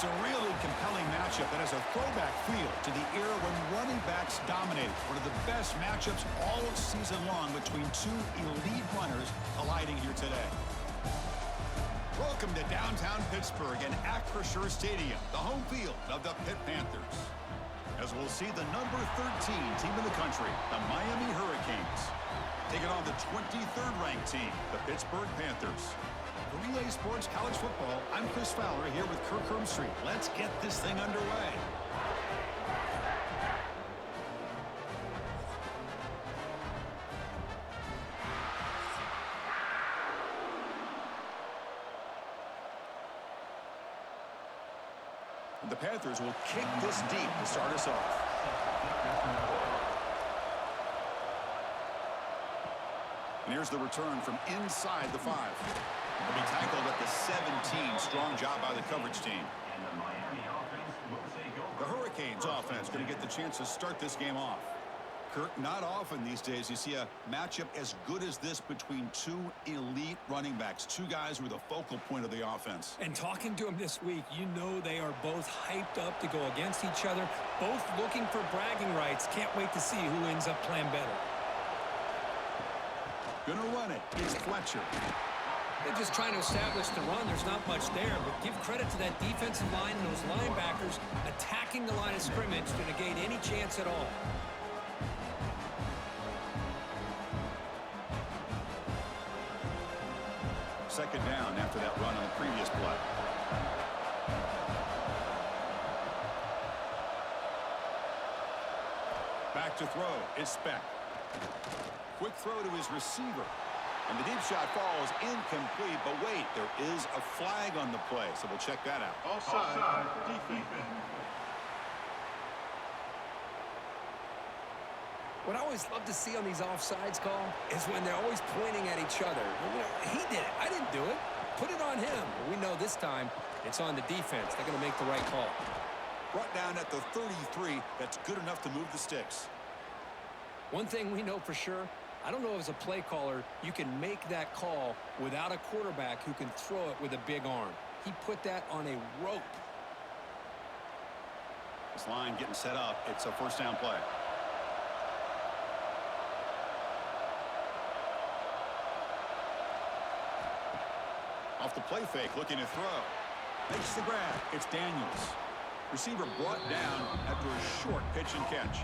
It's a really compelling matchup that has a throwback feel to the era when running backs dominated. One of the best matchups all season long between two elite runners colliding here today. Welcome to downtown Pittsburgh and Acrisure Stadium, the home field of the Pitt Panthers. As we'll see the number 13 team in the country, the Miami Hurricanes, taking on the 23rd ranked team, the Pittsburgh Panthers. For EA Sports College Football, I'm Chris Fowler here with Kirk Hermstreet. Let's get this thing underway. The Panthers will kick this deep to start us off. And here's the return from inside the 5. He'll be tackled at the 17. Strong job by the coverage team. The Hurricanes offense going to get the chance to start this game off. Kirk, not often these days you see a matchup as good as this between two elite running backs, two guys who are the focal point of the offense. And talking to them this week, you know they are both hyped up to go against each other, both looking for bragging rights. Can't wait to see who ends up playing better. Gonna run it. It's Fletcher. They're just trying to establish the run. There's not much there, but give credit to that defensive line and those linebackers attacking the line of scrimmage to negate any chance at all. Second down after that run on the previous play. Back to throw. It's Speck. Quick throw to his receiver. And the deep shot falls incomplete. But wait, there is a flag on the play, so we'll check that out. Offside, defense. What I always love to see on these offsides call is when they're always pointing at each other. He did it. I didn't do it. Put it on him. But we know this time it's on the defense. They're going to make the right call. Brought down at the 33. That's good enough to move the sticks. One thing we know for sure, I don't know as a play caller, you can make that call without a quarterback who can throw it with a big arm. He put that on a rope. This line getting set up. It's a first down play. Off the play fake, looking to throw. Makes the grab. It's Daniels. Receiver brought down after a short pitch and catch.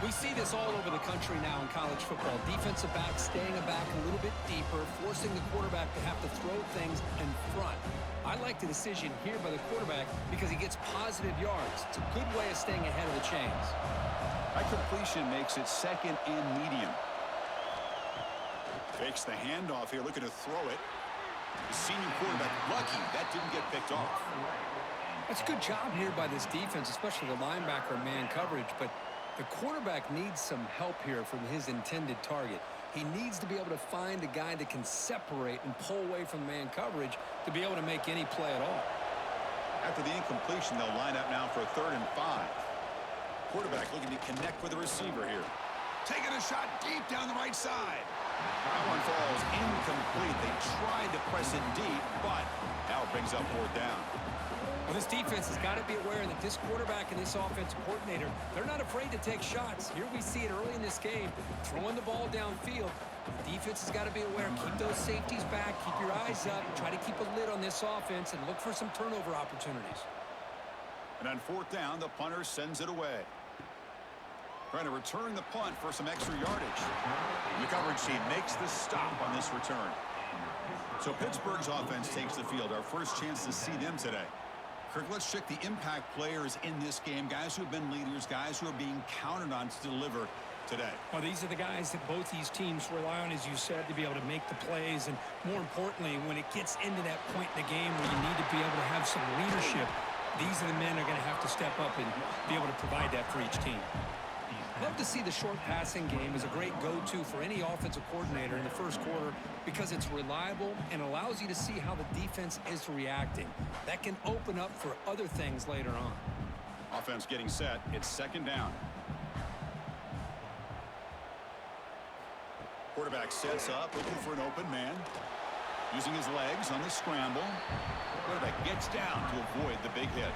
We see this all over the country now in college football. Defensive backs staying back a little bit deeper, forcing the quarterback to have to throw things in front. I like the decision here by the quarterback because he gets positive yards. It's a good way of staying ahead of the chains. That completion makes it second and medium. Fakes the handoff here, looking to throw it. The senior quarterback lucky that didn't get picked off. That's a good job here by this defense, especially the linebacker man coverage, but the quarterback needs some help here from his intended target. He needs to be able to find a guy that can separate and pull away from man coverage to be able to make any play at all. After the incompletion, they'll line up now for a 3rd and 5. Quarterback looking to connect with the receiver here. Taking a shot deep down the right side. That one falls incomplete. They tried to press it deep, but now it brings up 4th down. Well, this defense has got to be aware that this quarterback and this offensive coordinator, they're not afraid to take shots. Here we see it early in this game, throwing the ball downfield. The defense has got to be aware. Keep those safeties back. Keep your eyes up. Try to keep a lid on this offense and look for some turnover opportunities. And on 4th down, the punter sends it away. Trying to return the punt for some extra yardage. The coverage team makes the stop on this return. So Pittsburgh's offense takes the field. Our first chance to see them today. Kirk, let's check the impact players in this game. Guys who have been leaders, guys who are being counted on to deliver today. Well, these are the guys that both these teams rely on, as you said, to be able to make the plays. And more importantly, when it gets into that point in the game where you need to be able to have some leadership, these are the men that are going to have to step up and be able to provide that for each team. Love to see the short passing game as a great go-to for any offensive coordinator in the first quarter because it's reliable and allows you to see how the defense is reacting. That can open up for other things later on. Offense getting set. It's 2nd down. Quarterback sets up, looking for an open man. Using his legs on the scramble. Quarterback gets down to avoid the big hit.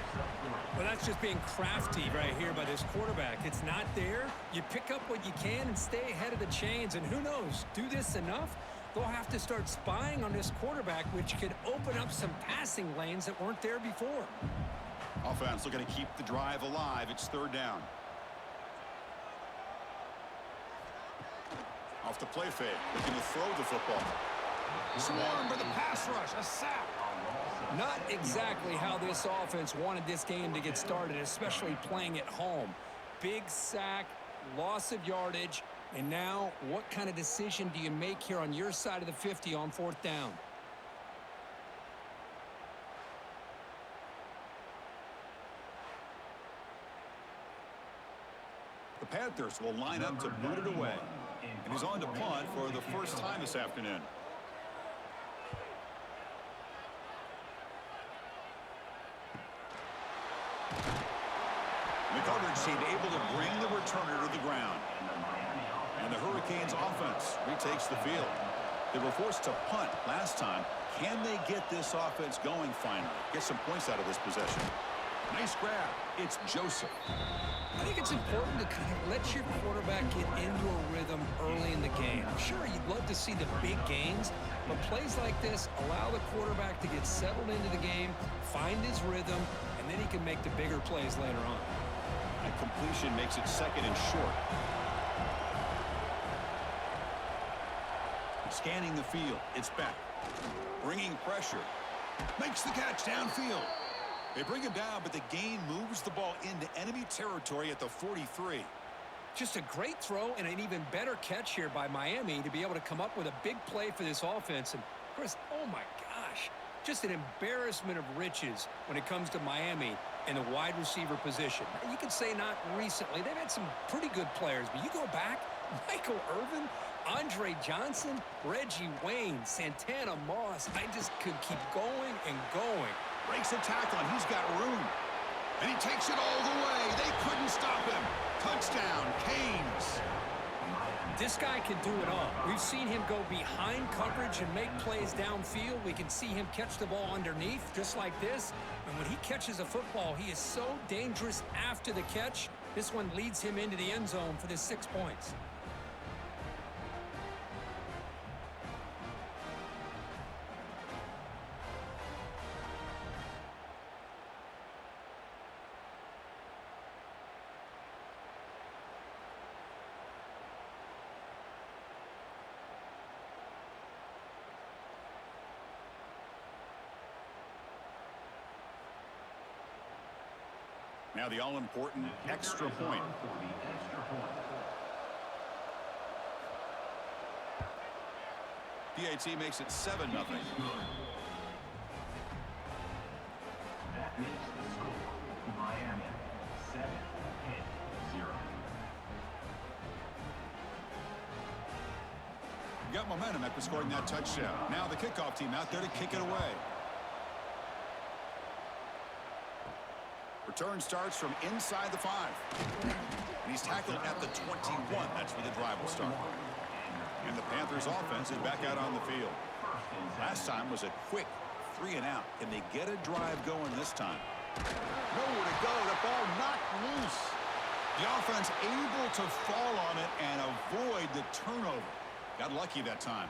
Well, that's just being crafty right here by this quarterback. It's not there. You pick up what you can and stay ahead of the chains. And who knows, do this enough, they'll have to start spying on this quarterback, which could open up some passing lanes that weren't there before. Offense looking to keep the drive alive. It's third down. Off the play fake, looking to throw the football. Swarmed by the pass rush, a sack. Not exactly how this offense wanted this game to get started, especially playing at home. Big sack, loss of yardage, and now what kind of decision do you make here on your side of the 50 on fourth down? The Panthers will line up to boot it away. And he's on to punt for the first time this afternoon. The coverage seemed able to bring the returner to the ground. And the Hurricanes offense retakes the field. They were forced to punt last time. Can they get this offense going finally? Get some points out of this possession. Nice grab. It's Joseph. I think it's important to kind of let your quarterback get into a rhythm early in the game. Sure, you'd love to see the big gains, but plays like this allow the quarterback to get settled into the game, find his rhythm, and then he can make the bigger plays later on. That completion makes it second and short. Scanning the field. It's back. Bringing pressure. Makes the catch downfield. They bring him down, but the gain moves the ball into enemy territory at the 43. Just a great throw and an even better catch here by Miami to be able to come up with a big play for this offense. And, Chris, oh my gosh, just an embarrassment of riches when it comes to Miami in the wide receiver position. You could say not recently. They've had some pretty good players, but you go back, Michael Irvin, Andre Johnson, Reggie Wayne, Santana Moss. I just could keep going and going. Breaks a tackle, and he's got room. And he takes it all the way. They couldn't stop him. Touchdown, Canes. This guy can do it all. We've seen him go behind coverage and make plays downfield. We can see him catch the ball underneath, just like this. And when he catches a football, he is so dangerous after the catch. This one leads him into the end zone for the 6 points. Now the all-important extra point. PAT makes it 7-0. That makes the score Miami 7-0. Got momentum after scoring that touchdown. Now the kickoff team out there to kick it away. Return starts from inside the 5. And he's tackled at the 21. That's where the drive will start. And the Panthers offense is back out on the field. Last time was a quick 3 and out. Can they get a drive going this time? Nowhere to go. The ball knocked loose. The offense able to fall on it and avoid the turnover. Got lucky that time.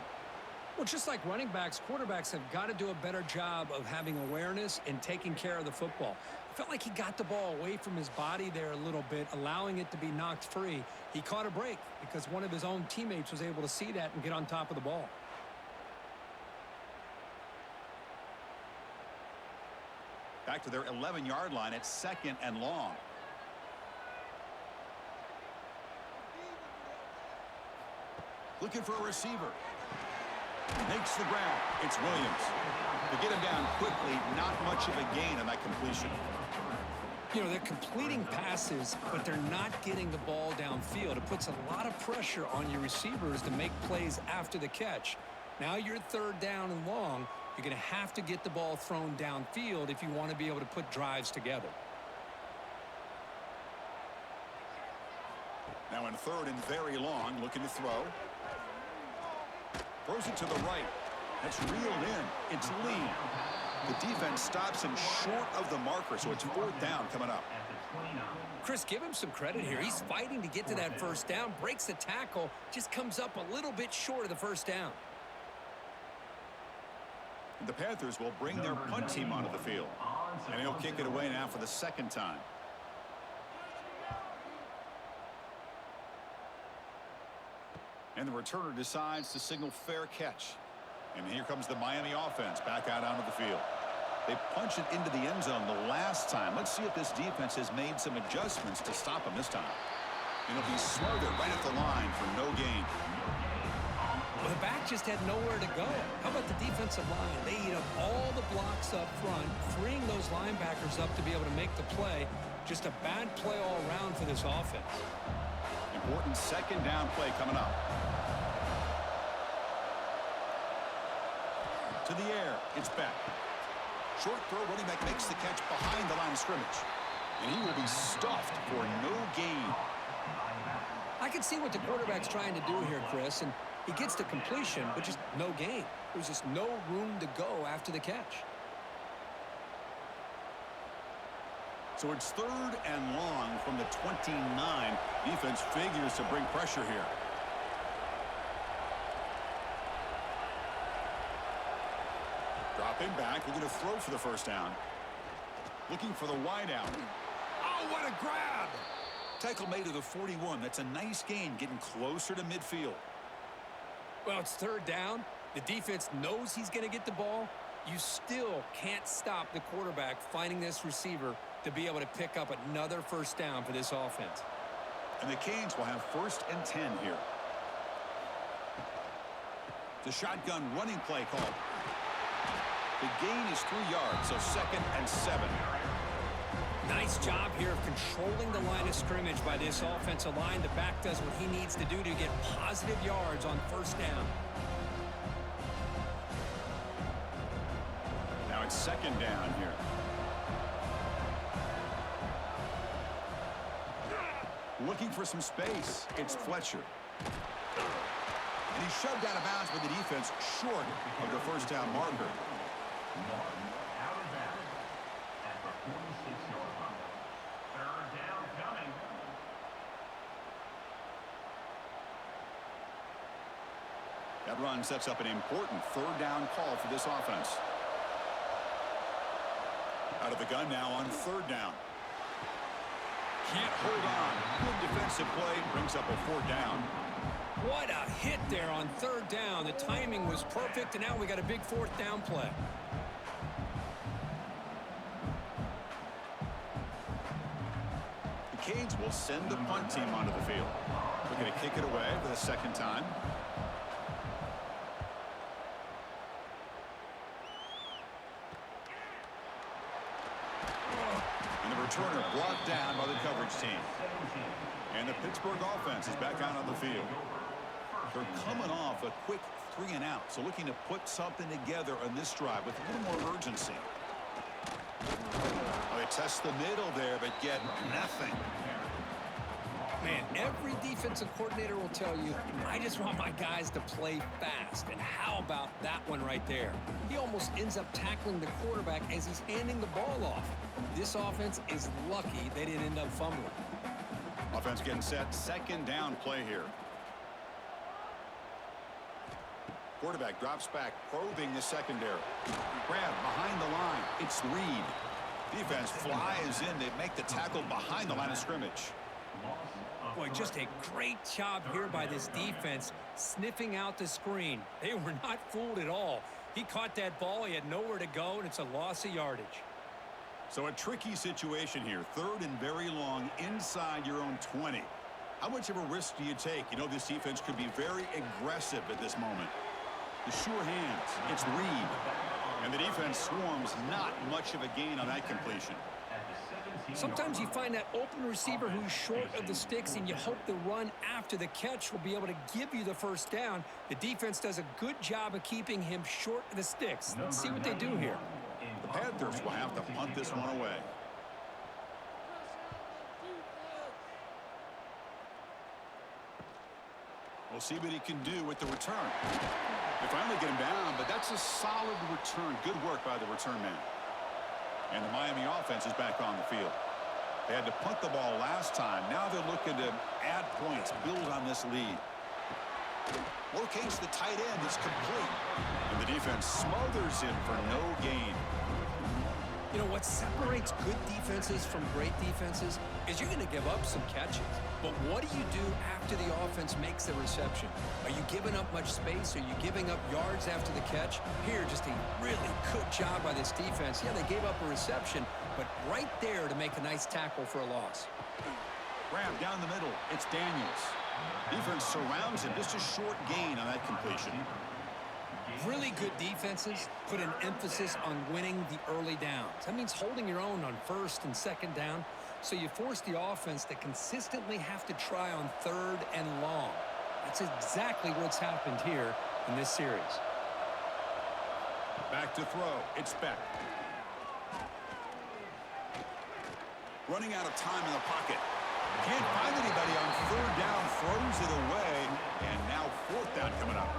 Well, just like running backs, quarterbacks have got to do a better job of having awareness and taking care of the football. I felt like he got the ball away from his body there a little bit, allowing it to be knocked free. He caught a break because one of his own teammates was able to see that and get on top of the ball. Back to their 11-yard line at 2nd and long. Looking for a receiver. Makes the grab. It's Williams. To get him down quickly, not much of a gain on that completion. You know, they're completing passes, but they're not getting the ball downfield. It puts a lot of pressure on your receivers to make plays after the catch. Now you're 3rd down and long. You're going to have to get the ball thrown downfield if you want to be able to put drives together. Now in 3rd and very long, looking to throw. Throws it to the right. That's reeled in. It's Lee. The defense stops him short of the marker, so it's 4th down coming up. Chris, give him some credit here. He's fighting to get to that first down, breaks the tackle, just comes up a little bit short of the first down. The Panthers will bring their punt team onto the field. And he'll kick it away now for the 2nd time. And the returner decides to signal fair catch. And here comes the Miami offense back out onto the field. They punch it into the end zone the last time. Let's see if this defense has made some adjustments to stop him this time. And he'll be smothered right at the line for no gain. Well, the back just had nowhere to go. How about the defensive line? They eat up all the blocks up front, freeing those linebackers up to be able to make the play. Just a bad play all around for this offense. Important 2nd down play coming up. To the air, it's Beck. Short throw, running back makes the catch behind the line of scrimmage. And he will be stuffed for no gain. I can see what the quarterback's trying to do here, Chris, and he gets the completion, but just no gain. There's just no room to go after the catch. So it's 3rd and long from the 29. Defense figures to bring pressure here. Dropping back, looking to throw for the first down. Looking for the wide out. Oh, what a grab! Tackle made to the 41. That's a nice gain, getting closer to midfield. Well, it's 3rd down. The defense knows he's going to get the ball. You still can't stop the quarterback finding this receiver to be able to pick up another first down for this offense. And the Canes will have 1st and 10 here. The shotgun running play call. The gain is 3 yards, so 2nd and 7. Nice job here of controlling the line of scrimmage by this offensive line. The back does what he needs to do to get positive yards on first down. Now it's 2nd down here. Looking for some space. It's Fletcher. And he's shoved out of bounds by the defense short of the first down marker. Out of bounds at the 46-yard line. 3rd down coming. That run sets up an important 3rd down call for this offense. Out of the gun now on 3rd down. Can't hold on. Good defensive play. Brings up a 4th down. What a hit there on 3rd down. The timing was perfect, and now we got a big 4th down play. The Canes will send the punt team onto the field. We're going to kick it away for the 2nd time. And the returner brought down by the coverage team. And the Pittsburgh offense is back out on the field. They're coming off a quick 3 and out, so looking to put something together on this drive with a little more urgency. Well, they test the middle there, but get nothing. Man, every defensive coordinator will tell you, I just want my guys to play fast. And how about that one right there? He almost ends up tackling the quarterback as he's handing the ball off. This offense is lucky they didn't end up fumbling. Offense getting set. 2nd down play here. Quarterback drops back, probing the secondary. Grab behind the line. It's Reed. Defense flies in. They make the tackle behind the line of scrimmage. Boy, just a great job here by this defense, sniffing out the screen. They were not fooled at all. He caught that ball. He had nowhere to go, and it's a loss of yardage. So a tricky situation here. 3rd and very long inside your own 20. How much of a risk do you take? You know, this defense could be very aggressive at this moment. The sure hands. It's Reed. And the defense swarms. Not much of a gain on that completion. Sometimes you find that open receiver who's short of the sticks, and you hope the run after the catch will be able to give you the first down. The defense does a good job of keeping him short of the sticks. Let's see what they do here. The Panthers will have to punt this one away. We'll see what he can do with the return. They finally get him down, but that's a solid return. Good work by the return man. And the Miami offense is back on the field. They had to punt the ball last time. Now they're looking to add points, build on this lead. Locates the tight end. It's complete. And the defense smothers him for no gain. You know, what separates good defenses from great defenses is you're going to give up some catches. But what do you do after the offense makes the reception? Are you giving up much space? Are you giving up yards after the catch? Here, just a really good job by this defense. Yeah, they gave up a reception, but right there to make a nice tackle for a loss. Grab down the middle. It's Daniels. Defense surrounds him. Just a short gain on that completion. Really good defenses put an emphasis on winning the early downs. That means holding your own on first and second down. So you force the offense to consistently have to try on third and long. That's exactly what's happened here in this series. Back to throw. It's Beck. Running out of time in the pocket. Can't find anybody on third down. Throws it away. And now fourth down coming up.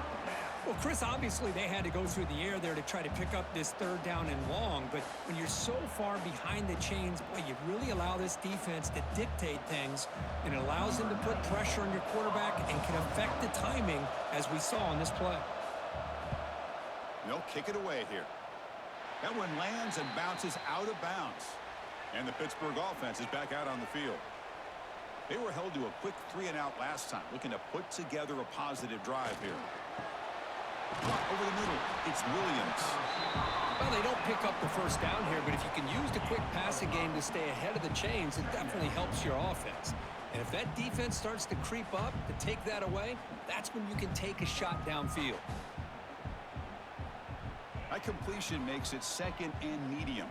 Well, Chris, obviously they had to go through the air there to try to pick up this third down and long, but when you're so far behind the chains, boy, you really allow this defense to dictate things, and it allows them to put pressure on your quarterback and can affect the timing, as we saw on this play. They'll kick it away here. That one lands and bounces out of bounds. And the Pittsburgh offense is back out on the field. They were held to a quick 3-and-out last time, looking to put together a positive drive here. Over the middle, it's Williams. Well, they don't pick up the first down here, but if you can use the quick passing game to stay ahead of the chains, it definitely helps your offense. And if that defense starts to creep up, to take that away, that's when you can take a shot downfield. That completion makes it second and medium.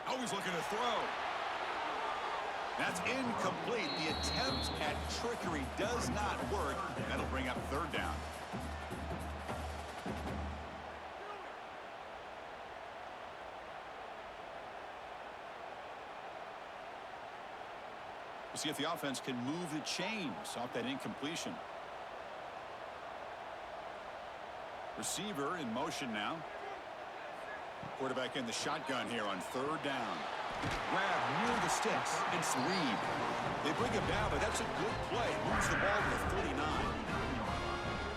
Always looking to throw. That's incomplete. The attempt at trickery does not work. That'll bring up third down. We'll see if the offense can move the chains off that incompletion. Receiver in motion now. Quarterback in the shotgun here on third down. Grab near the sticks. It's Reed. They bring him down, but that's a good play. Moves the ball to the 49.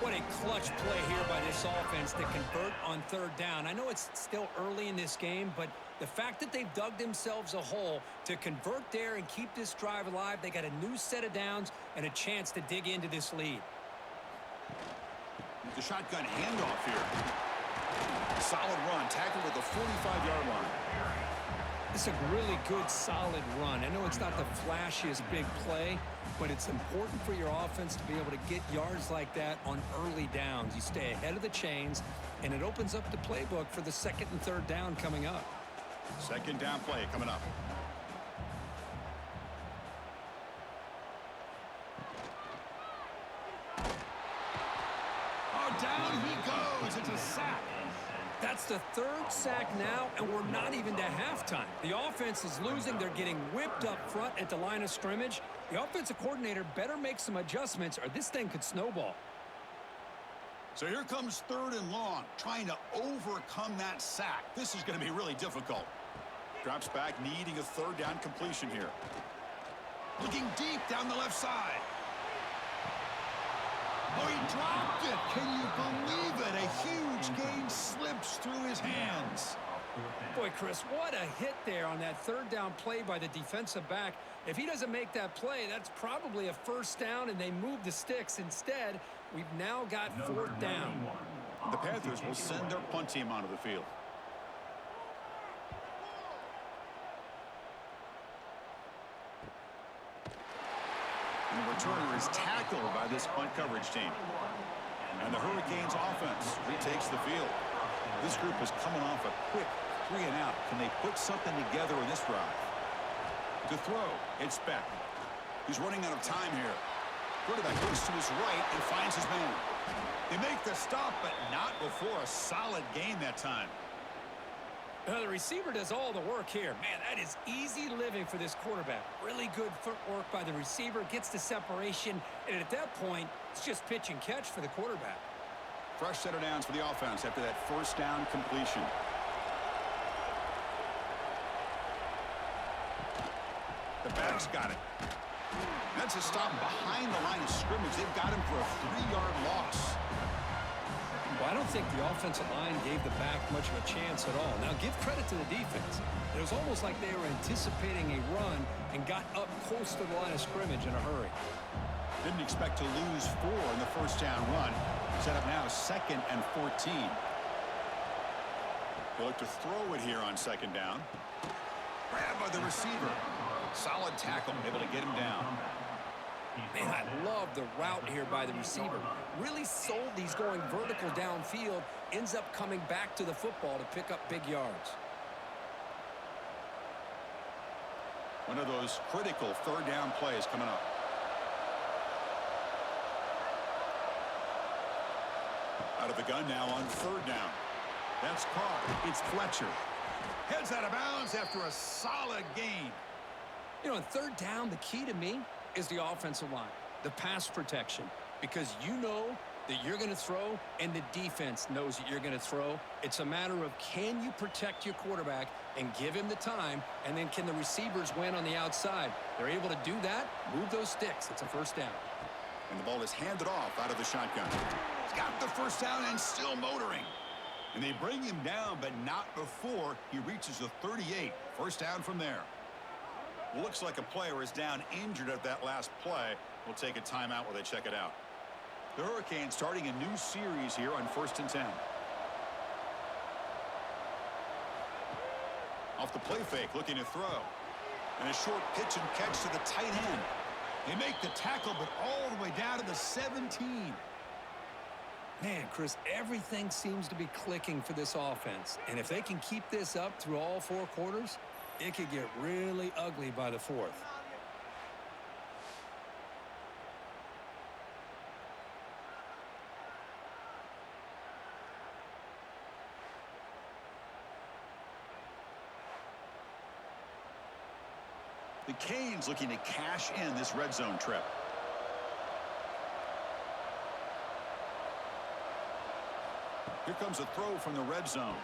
What a clutch play here by this offense to convert on third down. I know it's still early in this game, but the fact that they've dug themselves a hole to convert there and keep this drive alive, they got a new set of downs and a chance to dig into this lead. The shotgun handoff here. Solid run, tackled at the 45-yard line. It's a really good, solid run. I know it's not the flashiest big play, but it's important for your offense to be able to get yards like that on early downs. You stay ahead of the chains, and it opens up the playbook for the second and third down coming up. Second down play coming up. Oh, down he goes. It's a sack. That's the third sack now, and we're not even to halftime. The offense is losing. They're getting whipped up front at the line of scrimmage. The offensive coordinator better make some adjustments, or this thing could snowball. So here comes third and long, trying to overcome that sack. This is going to be really difficult. Drops back, needing a third down completion here. Looking deep down the left side. Oh, he dropped it. Can you believe it? A huge gain slips through his hands. Boy, Chris, what a hit there on that third down play by the defensive back. If he doesn't make that play, that's probably a first down, and they move the sticks. Instead, we've now got fourth down. The Panthers will send their punt team onto the field. And the returner is tackled by this punt coverage team. And the Hurricanes offense retakes the field. This group is coming off a quick 3-and-out. Can they put something together in this drive? To throw, it's Beck. He's running out of time here. Quarterback looks to his right and finds his man. They make the stop, but not before a solid gain that time. Now, the receiver does all the work here. Man, that is easy living for this quarterback. Really good footwork by the receiver, gets the separation, and at that point, it's just pitch and catch for the quarterback. Fresh set of downs for the offense after that first down completion. The back's got it. That's a stop behind the line of scrimmage. They've got him for a 3-yard loss. Well, I don't think the offensive line gave the back much of a chance at all. Now, give credit to the defense. It was almost like they were anticipating a run and got up close to the line of scrimmage in a hurry. Didn't expect to lose 4 in the first down run. Set up now 2nd and 14. They look to throw it here on 2nd down. Grab by the receiver. Solid tackle, able to get him down. Man, I love the route here by the receiver. Really sold these going vertical downfield. Ends up coming back to the football to pick up big yards. One of those critical 3rd down plays coming up. Out of the gun now on 3rd down. That's caught. It's Fletcher. Heads out of bounds after a solid gain. You know, on 3rd down, the key to me is the offensive line, the pass protection, because you know that you're going to throw and the defense knows that you're going to throw. It's a matter of can you protect your quarterback and give him the time, and then can the receivers win on the outside? They're able to do that, move those sticks. It's a 1st down. And the ball is handed off out of the shotgun. He's got the 1st down and still motoring. And they bring him down, but not before he reaches the 38. 1st down from there. Looks like a player is down injured at that last play. We'll take a timeout while they check it out. The Hurricanes starting a new series here on 1st and 10. Off the play fake, looking to throw. And a short pitch and catch to the tight end. They make the tackle, but all the way down to the 17. Man, Chris, everything seems to be clicking for this offense. And if they can keep this up through all 4 quarters, it could get really ugly by the 4th. The Canes looking to cash in this red zone trip. Here comes a throw from the red zone.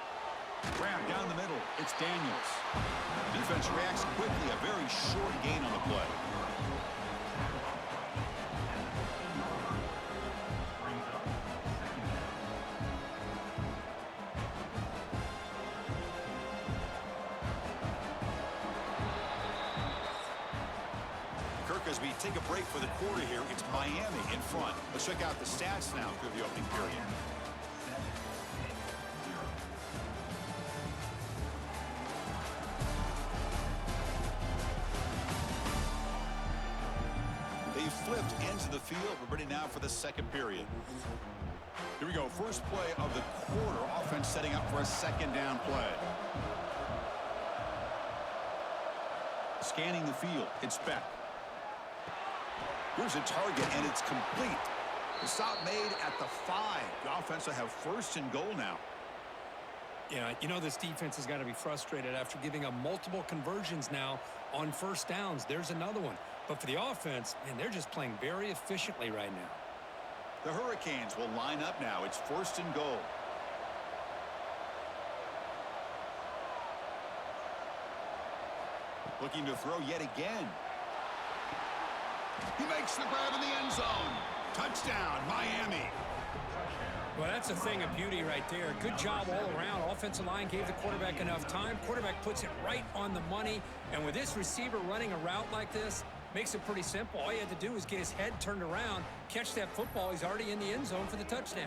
Grab down the middle. It's Daniels. Defense reacts quickly. A very short gain on the play. Kirk, as we take a break for the quarter here, it's Miami in front. Let's check out the stats now through the opening period. Flipped into the field. We're ready now for the 2nd period. Here we go. First play of the quarter. Offense setting up for a 2nd down play. Scanning the field. It's Beck. Here's a target, and it's complete. The stop made at the 5. The offense will have 1st and goal now. Yeah, you know this defense has got to be frustrated after giving up multiple conversions now on 1st downs. There's another one. But for the offense, man, they're just playing very efficiently right now. The Hurricanes will line up now. It's 1st and goal. Looking to throw yet again. He makes the grab in the end zone. Touchdown, Miami. Well, that's a thing of beauty right there. Good job all around. Offensive line gave the quarterback enough time. Quarterback puts it right on the money. And with this receiver running a route like this, makes it pretty simple. All you had to do was get his head turned around, catch that football. He's already in the end zone for the touchdown.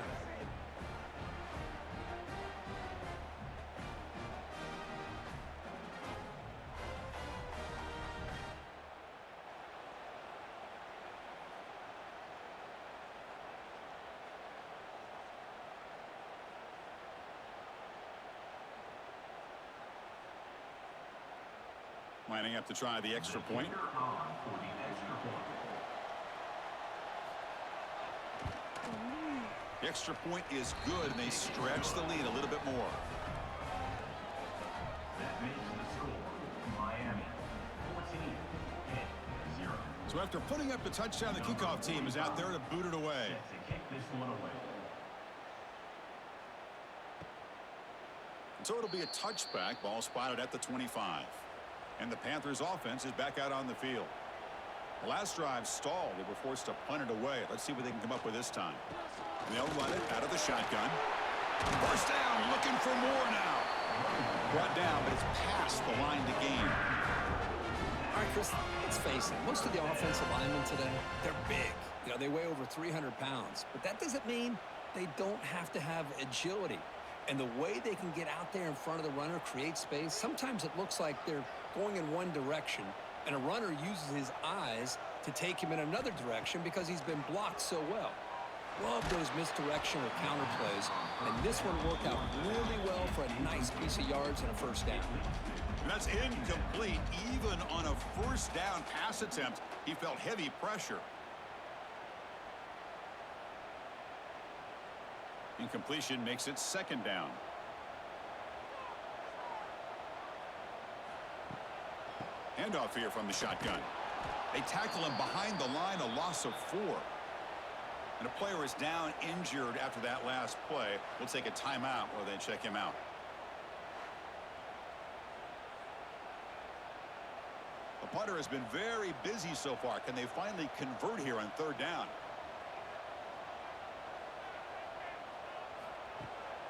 Lining up to try the extra point. The extra point is good, and they stretch the lead a little bit more. So after putting up the touchdown, the kickoff team is out there to boot it away. Set to kick this one away. So it'll be a touchback. Ball spotted at the 25. And the Panthers offense is back out on the field. The last drive stalled. They were forced to punt it away. Let's see what they can come up with this time. And they'll run it out of the shotgun. First down, looking for more now. Brought down, but it's past the line to gain. All right, Chris, let's face it. Most of the offensive linemen today, they're big. You know, they weigh over 300 pounds. But that doesn't mean they don't have to have agility. And the way they can get out there in front of the runner, create space, sometimes it looks like they're going in one direction, and a runner uses his eyes to take him in another direction because he's been blocked so well. Love those misdirection or counter plays, and this one worked out really well for a nice piece of yards and a first down. And that's incomplete. Even on a first down pass attempt, he felt heavy pressure. Incompletion makes it second down. Handoff here from the shotgun. They tackle him behind the line, a loss of 4. And a player is down injured after that last play. We'll take a timeout while they check him out. The punter has been very busy so far. Can they finally convert here on third down?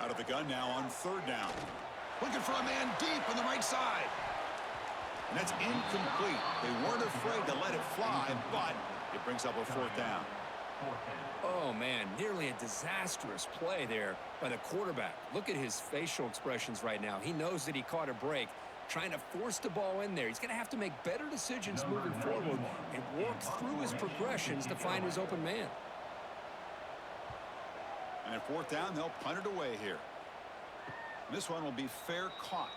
Out of the gun now on third down. Looking for a man deep on the right side. And that's incomplete. They weren't afraid to let it fly, but it brings up a fourth down. Oh, man, nearly a disastrous play there by the quarterback. Look at his facial expressions right now. He knows that he caught a break, trying to force the ball in there. He's going to have to make better decisions moving forward and work through his progressions to find his open man. And at fourth down, they'll punt it away here. This one will be fair caught.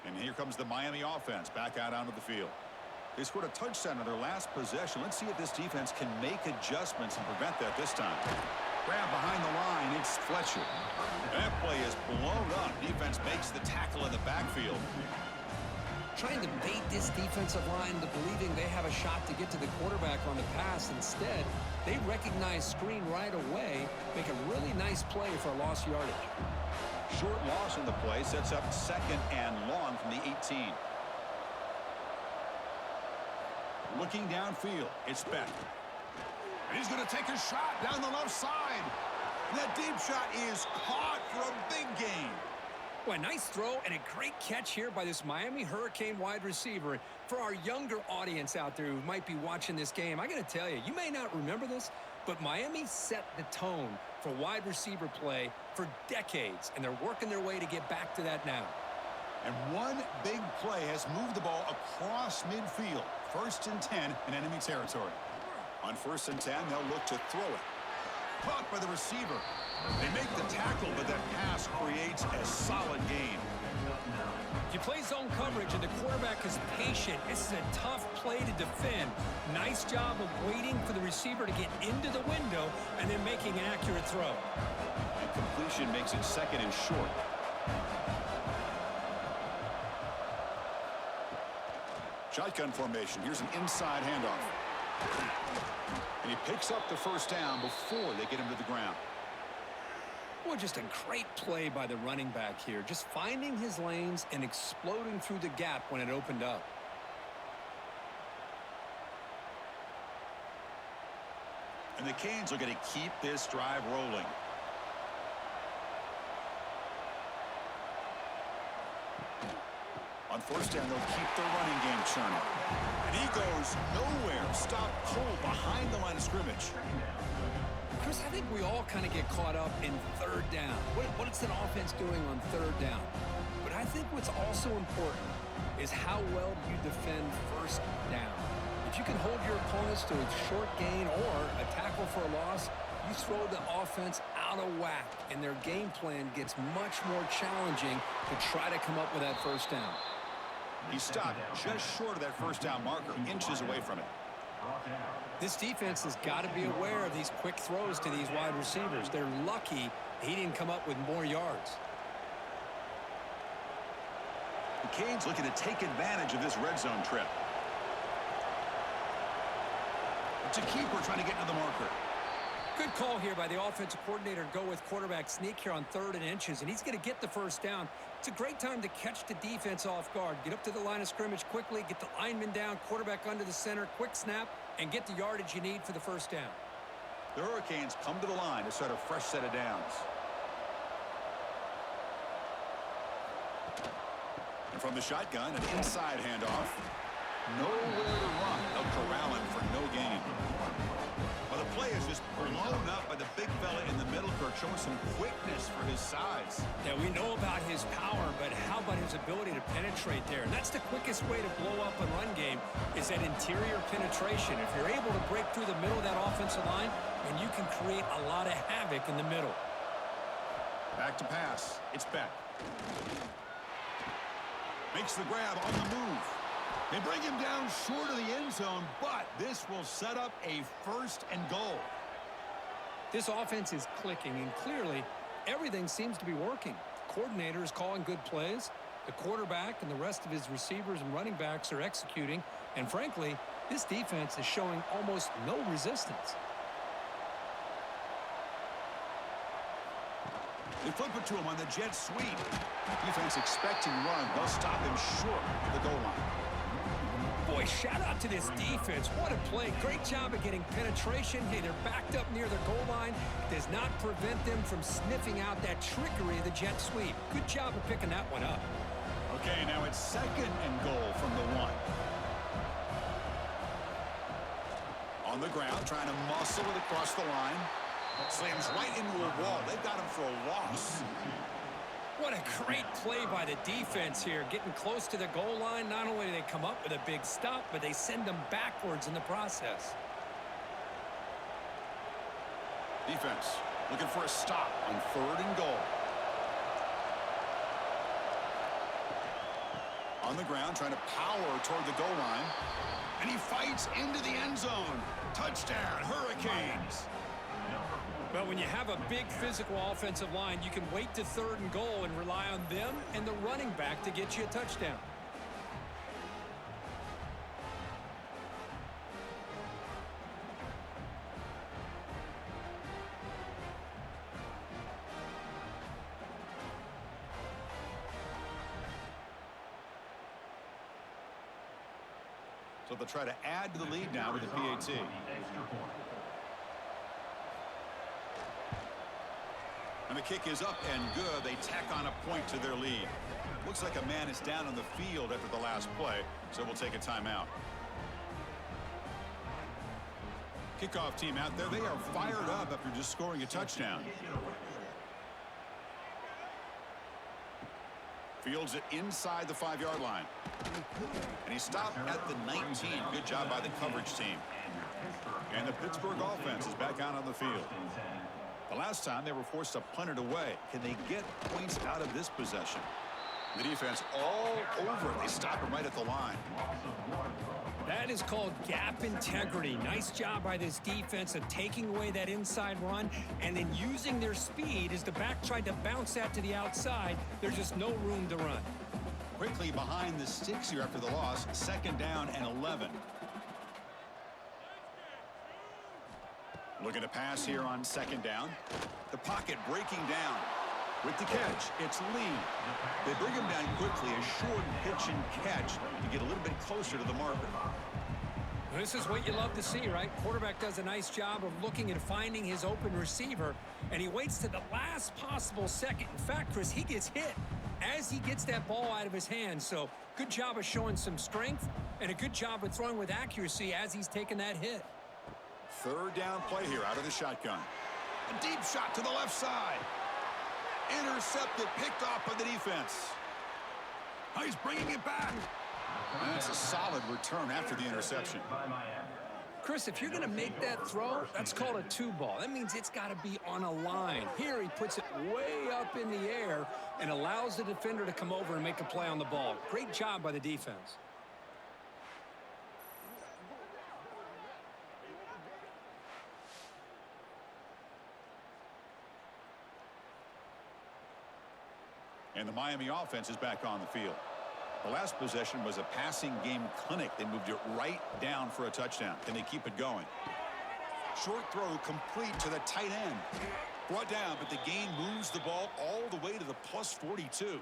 And here comes the Miami offense back out onto the field. They scored a touchdown on their last possession. Let's see if this defense can make adjustments and prevent that this time. Grab behind the line. It's Fletcher. That play is blown up. Defense makes the tackle in the backfield. Trying to bait this defensive line into believing they have a shot to get to the quarterback on the pass. Instead, they recognize screen right away, make a really nice play for a lost yardage. Short loss in the play sets up second and long from the 18. Looking downfield, it's Beck. And he's going to take a shot down the left side. And that deep shot is caught for a big gain. Well, a nice throw and a great catch here by this Miami Hurricane wide receiver. For our younger audience out there who might be watching this game, I got to tell you, you may not remember this, but Miami set the tone for wide receiver play for decades, and they're working their way to get back to that now. And one big play has moved the ball across midfield. 1st and 10 in enemy territory. On 1st and 10, they'll look to throw it. Caught by the receiver. They make the tackle, but that pass creates a solid gain. If you play zone coverage and the quarterback is patient, this is a tough play to defend. Nice job of waiting for the receiver to get into the window and then making an accurate throw. And completion makes it second and short. Shotgun formation. Here's an inside handoff. And he picks up the first down before they get him to the ground. Well, just a great play by the running back here. Just finding his lanes and exploding through the gap when it opened up. And the Canes are going to keep this drive rolling. On 1st down, they'll keep the running game churning. And he goes nowhere. Stopped cold behind the line of scrimmage. Chris, I think we all kind of get caught up in third down. What is an offense doing on third down? But I think what's also important is how well you defend first down. If you can hold your opponents to a short gain or a tackle for a loss, you throw the offense out of whack, and their game plan gets much more challenging to try to come up with that first down. He stopped just short of that first down marker, inches away from it. This defense has got to be aware of these quick throws to these wide receivers. They're lucky he didn't come up with more yards. The Canes looking to take advantage of this red zone trip. It's a keeper trying to get to the marker. Good call here by the offensive coordinator to go with quarterback sneak here on 3rd and inches, and he's going to get the first down. It's a great time to catch the defense off guard. Get up to the line of scrimmage quickly, get the lineman down, quarterback under the center, quick snap, and get the yardage you need for the first down. The Hurricanes come to the line to start a fresh set of downs. And from the shotgun, an inside handoff. Nowhere to run. They'll corral him for no gain. Well, the play is just blown up by the big fella in the middle, Kirk, showing some quickness for his size. Yeah, we know about his power, but how about his ability to penetrate there? And that's the quickest way to blow up a run game is that interior penetration. If you're able to break through the middle of that offensive line, and you can create a lot of havoc in the middle. Back to pass. It's Beck. Makes the grab on the move. They bring him down short of the end zone, but this will set up a 1st and goal. This offense is clicking, and clearly everything seems to be working. The coordinator is calling good plays. The quarterback and the rest of his receivers and running backs are executing. And frankly, this defense is showing almost no resistance. They flip it to him on the jet sweep. Defense expecting run. They'll stop him short of the goal line. Boy, shout out to this defense. What a play. Great job of getting penetration. Hey, they're backed up near the goal line. Does not prevent them from sniffing out that trickery of the jet sweep. Good job of picking that one up. Okay, now it's 2nd and goal from the 1. On the ground, trying to muscle it across the line. Slams right into a wall. They've got him for a loss. What a great play by the defense here. Getting close to the goal line, not only do they come up with a big stop, but they send them backwards in the process. Defense looking for a stop on 3rd and goal. On the ground, trying to power toward the goal line. And he fights into the end zone. Touchdown, Hurricanes. But when you have a big physical offensive line, you can wait to 3rd and goal and rely on them and the running back to get you a touchdown. So they'll try to add to the lead now with the PAT. And the kick is up and good. They tack on a point to their lead. Looks like a man is down on the field after the last play, so we'll take a timeout. Kickoff team out there. They are fired up after just scoring a touchdown. Fields it inside the 5-yard line. And he stopped at the 19. Good job by the coverage team. And the Pittsburgh offense is back out on the field. The last time they were forced to punt it away. Can they get points out of this possession? The defense all over it. They stop him right at the line. That is called gap integrity. Nice job by this defense of taking away that inside run and then using their speed as the back tried to bounce that to the outside. There's just no room to run. Quickly behind the sticks here after the loss. 2nd down and 11. Looking to pass here on 2nd down. The pocket breaking down. With the catch, it's Lee. They bring him down quickly, a short pitch and catch to get a little bit closer to the marker. This is what you love to see, right? Quarterback does a nice job of looking and finding his open receiver, and he waits to the last possible second. In fact, Chris, he gets hit as he gets that ball out of his hands. So good job of showing some strength and a good job of throwing with accuracy as he's taking that hit. 3rd down play here out of the shotgun. A deep shot to the left side. Intercepted, picked off by the defense. Oh, he's bringing it back. That's a solid return after the interception. Chris, if you're going to make that throw, that's called a 2-ball. That means it's got to be on a line. Here he puts it way up in the air and allows the defender to come over and make a play on the ball. Great job by the defense. And the Miami offense is back on the field. The last possession was a passing game clinic. They moved it right down for a touchdown. Can they keep it going? Short throw complete to the tight end. Brought down, but the gain moves the ball all the way to the plus 42.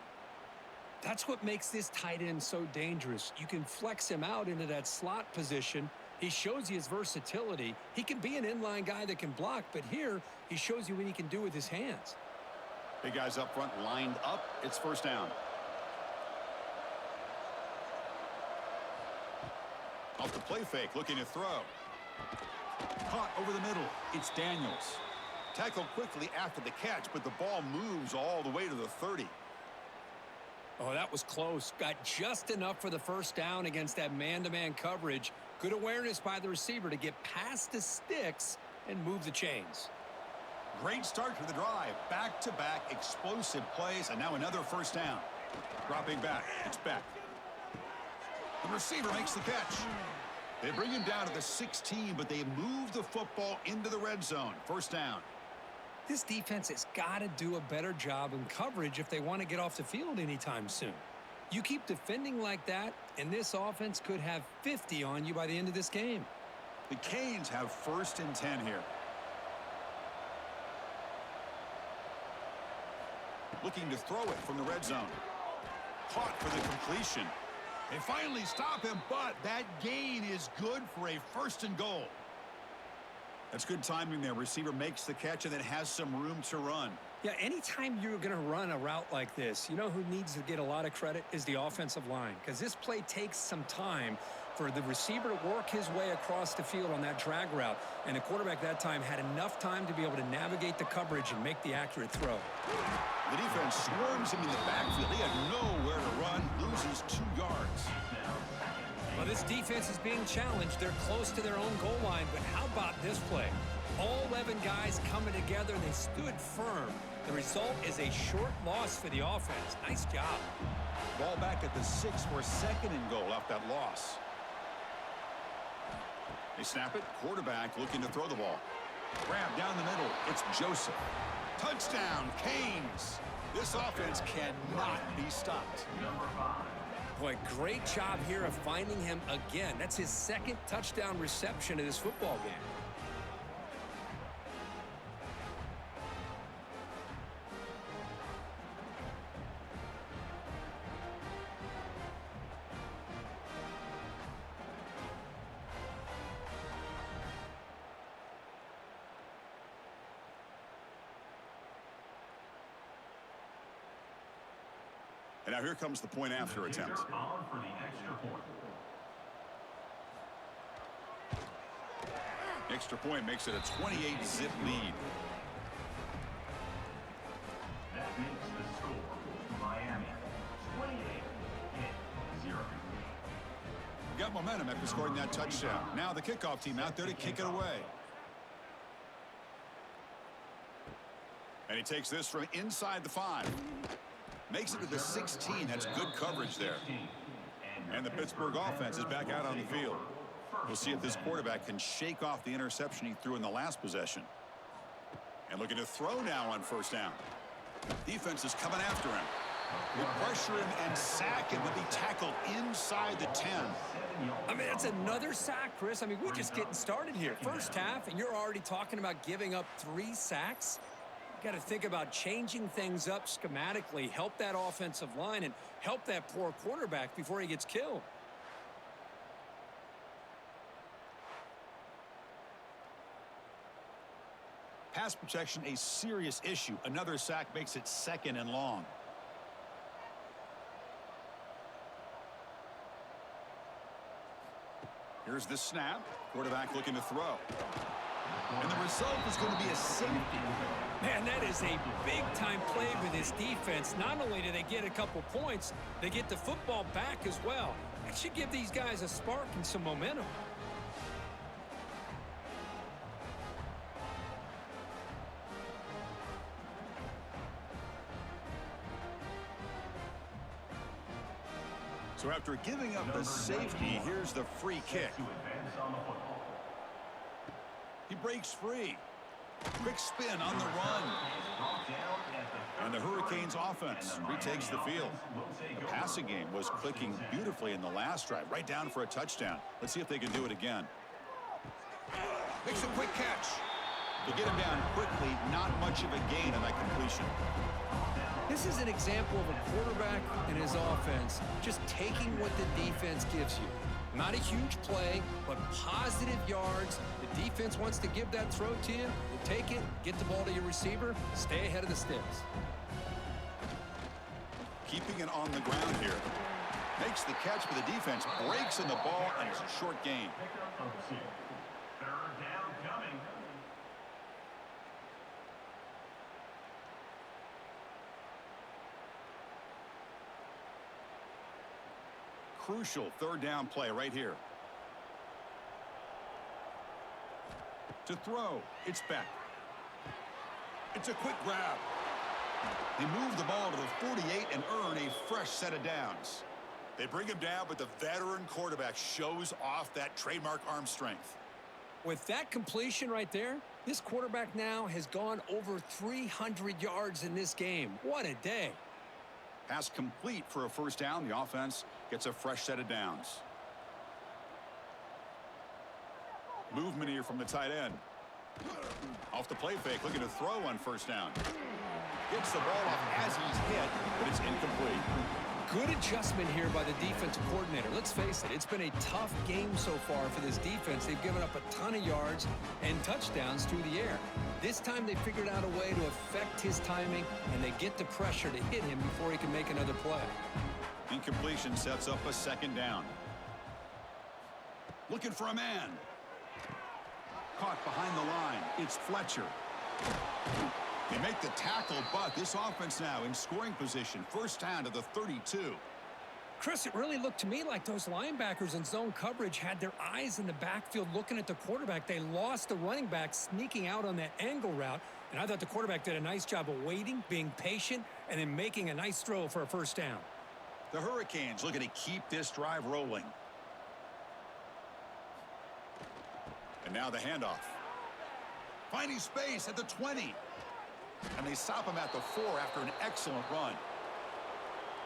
That's what makes this tight end so dangerous. You can flex him out into that slot position. He shows you his versatility. He can be an inline guy that can block, but here he shows you what he can do with his hands. Big guys up front lined up. It's first down. Off the play fake, looking to throw. Caught over the middle. It's Daniels. Tackled quickly after the catch, but the ball moves all the way to the 30. Oh, that was close. Got just enough for the first down against that man-to-man coverage. Good awareness by the receiver to get past the sticks and move the chains. Great start to the drive. Back-to-back explosive plays, and now another first down. Dropping back. It's Beck. The receiver makes the catch. They bring him down to the 16, but they move the football into the red zone. First down. This defense has got to do a better job in coverage if they want to get off the field anytime soon. You keep defending like that, and this offense could have 50 on you by the end of this game. The Canes have first and 10 here. Looking to throw it from the red zone. Caught for the completion. They finally stop him, but that gain is good for a first and goal. That's good timing there. Receiver makes the catch and then has some room to run. Yeah, anytime you're going to run a route like this, you know who needs to get a lot of credit is the offensive line, because this play takes some time for the receiver to work his way across the field on that drag route, and the quarterback that time had enough time to be able to navigate the coverage and make the accurate throw. The defense swarms him in the backfield. He had nowhere to run, loses 2 yards. Well, this defense is being challenged. They're close to their own goal line, but how about this play? All 11 guys coming together, and they stood firm. The result is a short loss for the offense. Nice job. Ball back at the 6 for a second and goal off that loss. They snap it. Quarterback looking to throw the ball. Grab down the middle. It's Joseph. Touchdown, Canes. This offense cannot be stopped. Boy, great job here of finding him again. That's his second touchdown reception of this football game. And now here comes the point after attempt. On for the extra point. Extra point makes it a 28-zip lead. That makes the score Miami 28-0. Got momentum after scoring that touchdown. Now the kickoff team out there to kick it away. And he takes this from inside the 5. Makes it to the 16. That's good coverage there. And the Pittsburgh offense is back out on the field. We'll see if this quarterback can shake off the interception he threw in the last possession. And looking to throw now on first down. Defense is coming after him. They pressure him and sack him, but be tackled inside the 10. I mean, that's another sack, Chris. I mean, we're just getting started here. First half, and you're already talking about giving up 3 sacks. Got to think about changing things up schematically, help that offensive line, and help that poor quarterback before he gets killed. Pass protection, a serious issue. Another sack makes it 2nd and long. Here's the snap. Quarterback looking to throw. And the result is going to be a safety. Man, that is a big-time play for this defense. Not only do they get a couple points, they get the football back as well. That should give these guys a spark and some momentum. So after giving up the safety, here's the free kick. He breaks free. Quick spin on the run. And the Hurricanes offense retakes the field. The passing game was clicking beautifully in the last drive, right down for a touchdown. Let's see if they can do it again. Makes a quick catch. To get him down quickly, not much of a gain on that completion. This is an example of a quarterback and his offense just taking what the defense gives you. Not a huge play, but positive yards. The defense wants to give that throw to you. You take it, get the ball to your receiver, stay ahead of the sticks. Keeping it on the ground here. Makes the catch for the defense, breaks in the ball, and it's a short gain. Third down coming. Crucial third down play right here. To throw, it's back. It's a quick grab. They move the ball to the 48 and earn a fresh set of downs. They bring him down, but the veteran quarterback shows off that trademark arm strength. With that completion right there, this quarterback now has gone over 300 yards in this game. What a day. Pass complete for a first down. The offense gets a fresh set of downs. Movement here from the tight end. Off the play fake, looking to throw on first down. Gets the ball off as he's hit, but it's incomplete. Good adjustment here by the defensive coordinator. Let's face it, it's been a tough game so far for this defense. They've given up a ton of yards and touchdowns through the air. This time they figured out a way to affect his timing, and they get the pressure to hit him before he can make another play. Incompletion sets up a second down. Looking for a man. Caught behind the line. It's Fletcher. They make the tackle, but this offense now in scoring position. First down to the 32. Chris, it really looked to me like those linebackers in zone coverage had their eyes in the backfield looking at the quarterback. They lost the running back sneaking out on that angle route, and I thought the quarterback did a nice job of waiting, being patient, and then making a nice throw for a first down. The Hurricanes looking to keep this drive rolling. And now the handoff. Finding space at the 20. And they stop him at the 4 after an excellent run.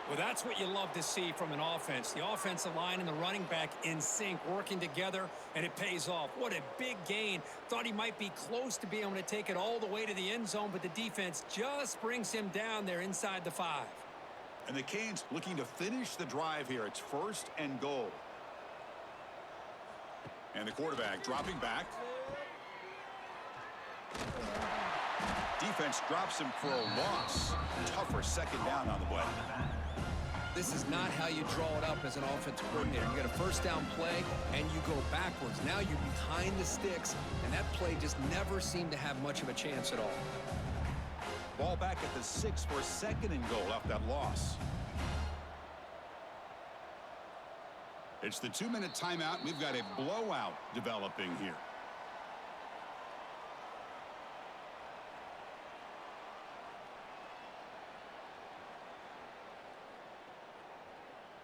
Well, that's what you love to see from an offense. The offensive line and the running back in sync, working together, and it pays off. What a big gain. Thought he might be close to being able to take it all the way to the end zone, but the defense just brings him down there inside the 5. And the Canes looking to finish the drive here. It's first and goal. And the quarterback dropping back. Defense drops him for a loss. Tougher second down on the way. This is not how you draw it up as an offensive coordinator. You got a first down play, and you go backwards. Now you're behind the sticks, and that play just never seemed to have much of a chance at all. Ball back at the 6 for second and goal after that loss. It's the 2-minute timeout. We've got a blowout developing here.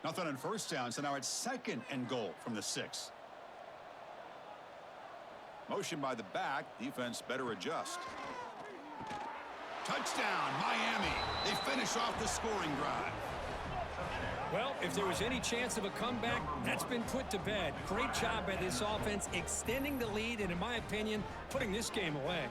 Nothing on first down, so now it's second and goal from the 6. Motion by the back. Defense better adjust. Touchdown, Miami. They finish off the scoring drive. Well, if there was any chance of a comeback, that's been put to bed. Great job by this offense extending the lead and, in my opinion, putting this game away.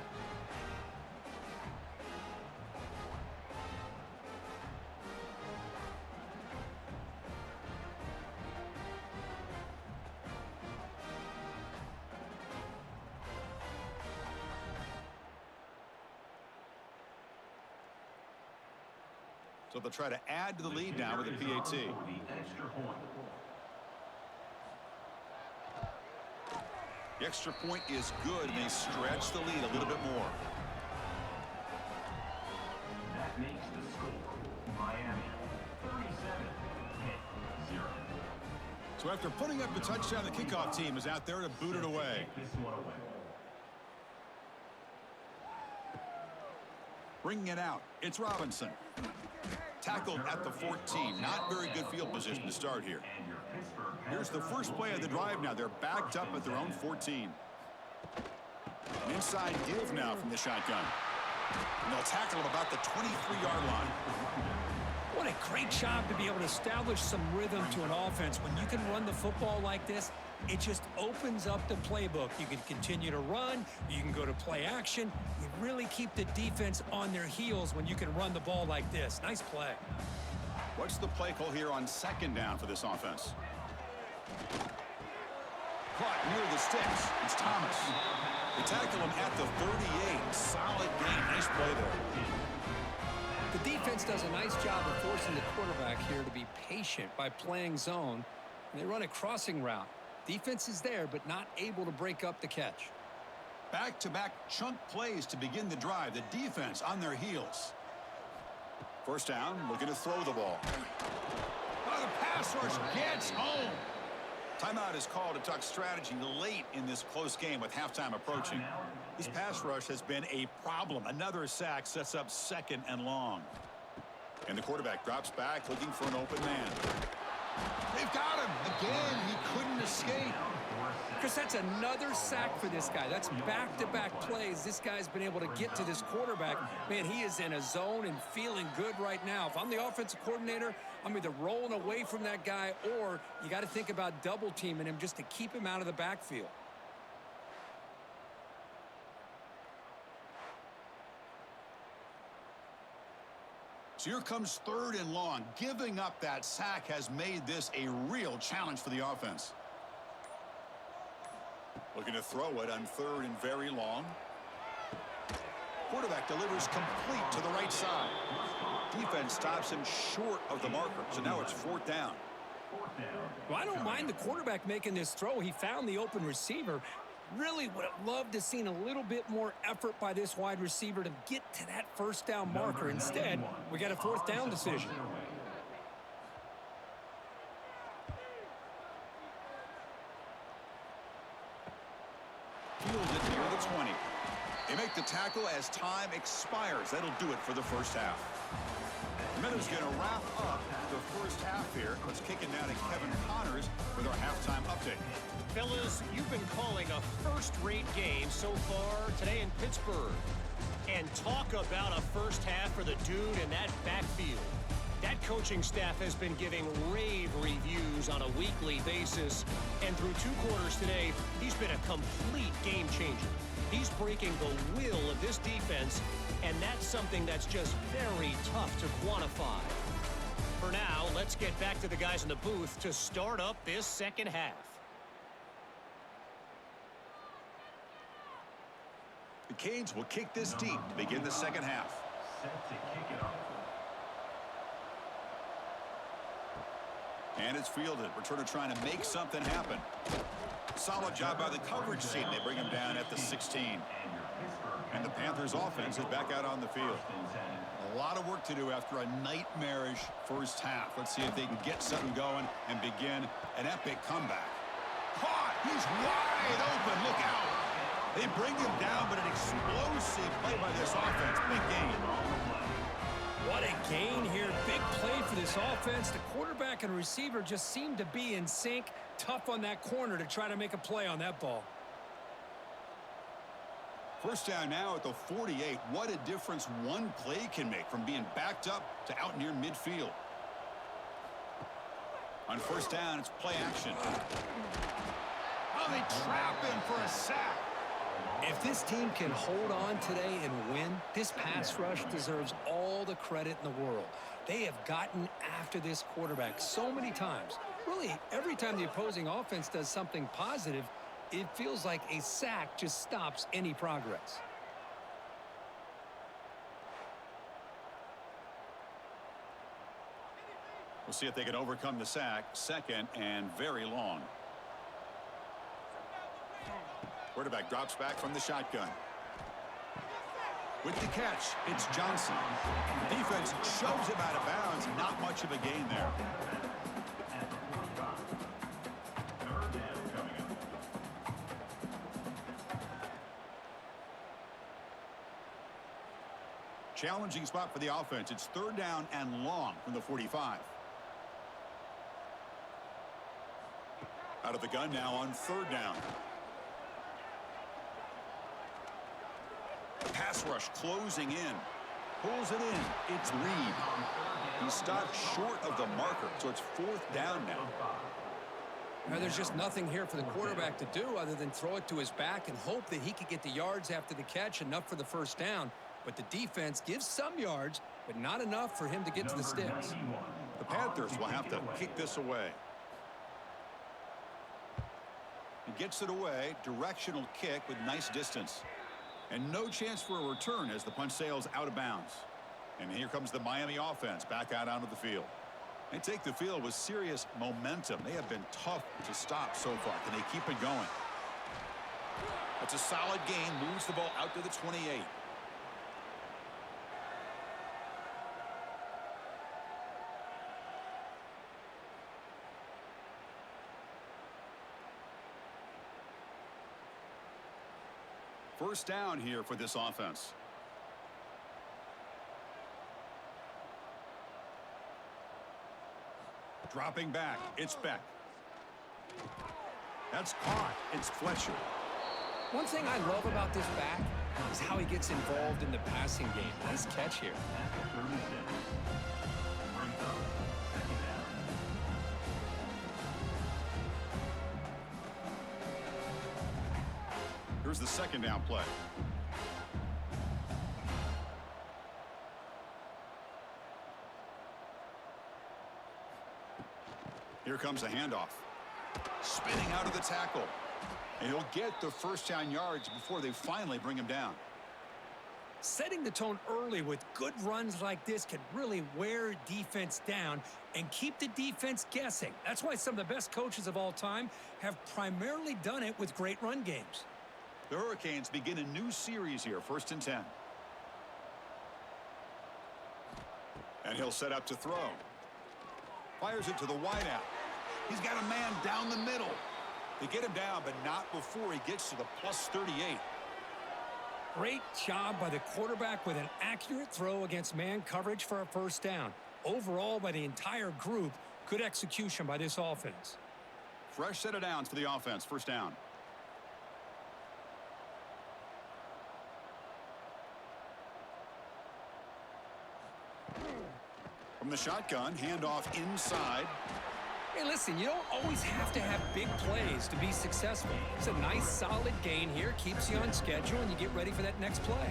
So they'll try to add to the lead now with a PAT. The extra point is good, and they stretch the lead a little bit more. That makes the score Miami 37-0. So after putting up the touchdown, the kickoff team is out there to boot it away. This one away. Bringing it out, it's Robinson. Tackled at the 14. Not very good field position to start here. Here's the first play of the drive now. They're backed up at their own 14. An inside give now from the shotgun. And they'll tackle him about the 23-yard line. What a great job to be able to establish some rhythm to an offense. When you can run the football like this, It just opens up the playbook. You can continue to run. You can go to play action. You really keep the defense on their heels when you can run the ball like this. Nice play. What's the play call here on second down for this offense? Caught near the sticks. It's Thomas. They tackle him at the 38. Solid game. Nice play there. The defense does a nice job of forcing the quarterback here to be patient by playing zone. And they run a crossing route. Defense is there, but not able to break up the catch. Back-to-back chunk plays to begin the drive. The defense on their heels. First down, looking to throw the ball. Oh, the pass rush gets home. Timeout is called to talk strategy late in this close game with halftime approaching. This pass rush has been a problem. Another sack sets up second and long. And the quarterback drops back looking for an open man. They've got him. Again, he couldn't escape. Chris, that's another sack for this guy. That's back-to-back plays. This guy's been able to get to this quarterback. Man, he is in a zone and feeling good right now. If I'm the offensive coordinator, I'm either rolling away from that guy or you got to think about double-teaming him just to keep him out of the backfield. So here comes third and long. Giving up that sack has made this a real challenge for the offense. Looking to throw it on third and very long. Quarterback delivers complete to the right side. Defense stops him short of the marker. So now it's fourth down. Well, I don't mind the quarterback making this throw. He found the open receiver. Really would have loved to have seen a little bit more effort by this wide receiver to get to that first down marker. Instead, we got a fourth down decision. Fielded near the 20. They make the tackle as time expires. That'll do it for the first half. The Minnows going to wrap up the first half here. Let's kick it now to Kevin Connors with our halftime update. Fellas, you've been calling a first-rate game so far today in Pittsburgh. And talk about a first half for the dude in that backfield. That coaching staff has been giving rave reviews on a weekly basis. And through two quarters today, he's been a complete game changer. He's breaking the will of this defense, and that's something that's just very tough to quantify. For now, let's get back to the guys in the booth to start up this second half. The Canes will kick this deep to begin the second half. Set to kick it off. And it's fielded. Returner trying to make something happen. Solid job by the coverage team. They bring him down at the 16. And the Panthers offense is back out on the field. A lot of work to do after a nightmarish first half. Let's see if they can get something going and begin an epic comeback. Caught! He's wide open. Look out! They bring him down, but an explosive play by this offense. Big gain. What a gain here. Big play for this offense. The quarterback and receiver just seem to be in sync. Tough on that corner to try to make a play on that ball. First down now at the 48. What a difference one play can make from being backed up to out near midfield. On first down, it's play action. Oh, they trap him for a sack. If this team can hold on today and win, this pass rush deserves all the credit in the world. They have gotten after this quarterback so many times. Really, every time the opposing offense does something positive, it feels like a sack just stops any progress. We'll see if they can overcome the sack. Second and very long. Quarterback drops back from the shotgun. With the catch, it's Johnson. Defense shoves him out of bounds. Not much of a gain there. Challenging spot for the offense. It's third down and long from the 45. Out of the gun now on third down. Pass rush closing in. Pulls it in. It's Reed. He stopped short of the marker, so it's fourth down now. There's just nothing here for the quarterback to do other than throw it to his back and hope that he could get the yards after the catch, enough for the first down. But the defense gives some yards, but not enough for him to get to the sticks. The Panthers will have to kick this away. He gets it away. Directional kick with nice distance. And no chance for a return as the punt sails out of bounds. And here comes the Miami offense back out onto the field. They take the field with serious momentum. They have been tough to stop so far. Can they keep it going? It's a solid gain. Moves the ball out to the 28. First down here for this offense. Dropping back, it's Beck. That's caught. It's Fletcher. One thing I love about this back is how he gets involved in the passing game. Nice catch here. Here's the second down play. Here comes a handoff. Spinning out of the tackle. And he'll get the first down yards before they finally bring him down. Setting the tone early with good runs like this can really wear defense down and keep the defense guessing. That's why some of the best coaches of all time have primarily done it with great run games. The Hurricanes begin a new series here, 1st and 10. And he'll set up to throw. Fires it to the wideout. He's got a man down the middle. They get him down, but not before he gets to the plus 38. Great job by the quarterback with an accurate throw against man coverage for a first down. Overall, by the entire group, good execution by this offense. Fresh set of downs for the offense, first down. From the shotgun, handoff inside. Hey, listen, you don't always have to have big plays to be successful. It's a nice, solid gain here, keeps you on schedule, and you get ready for that next play.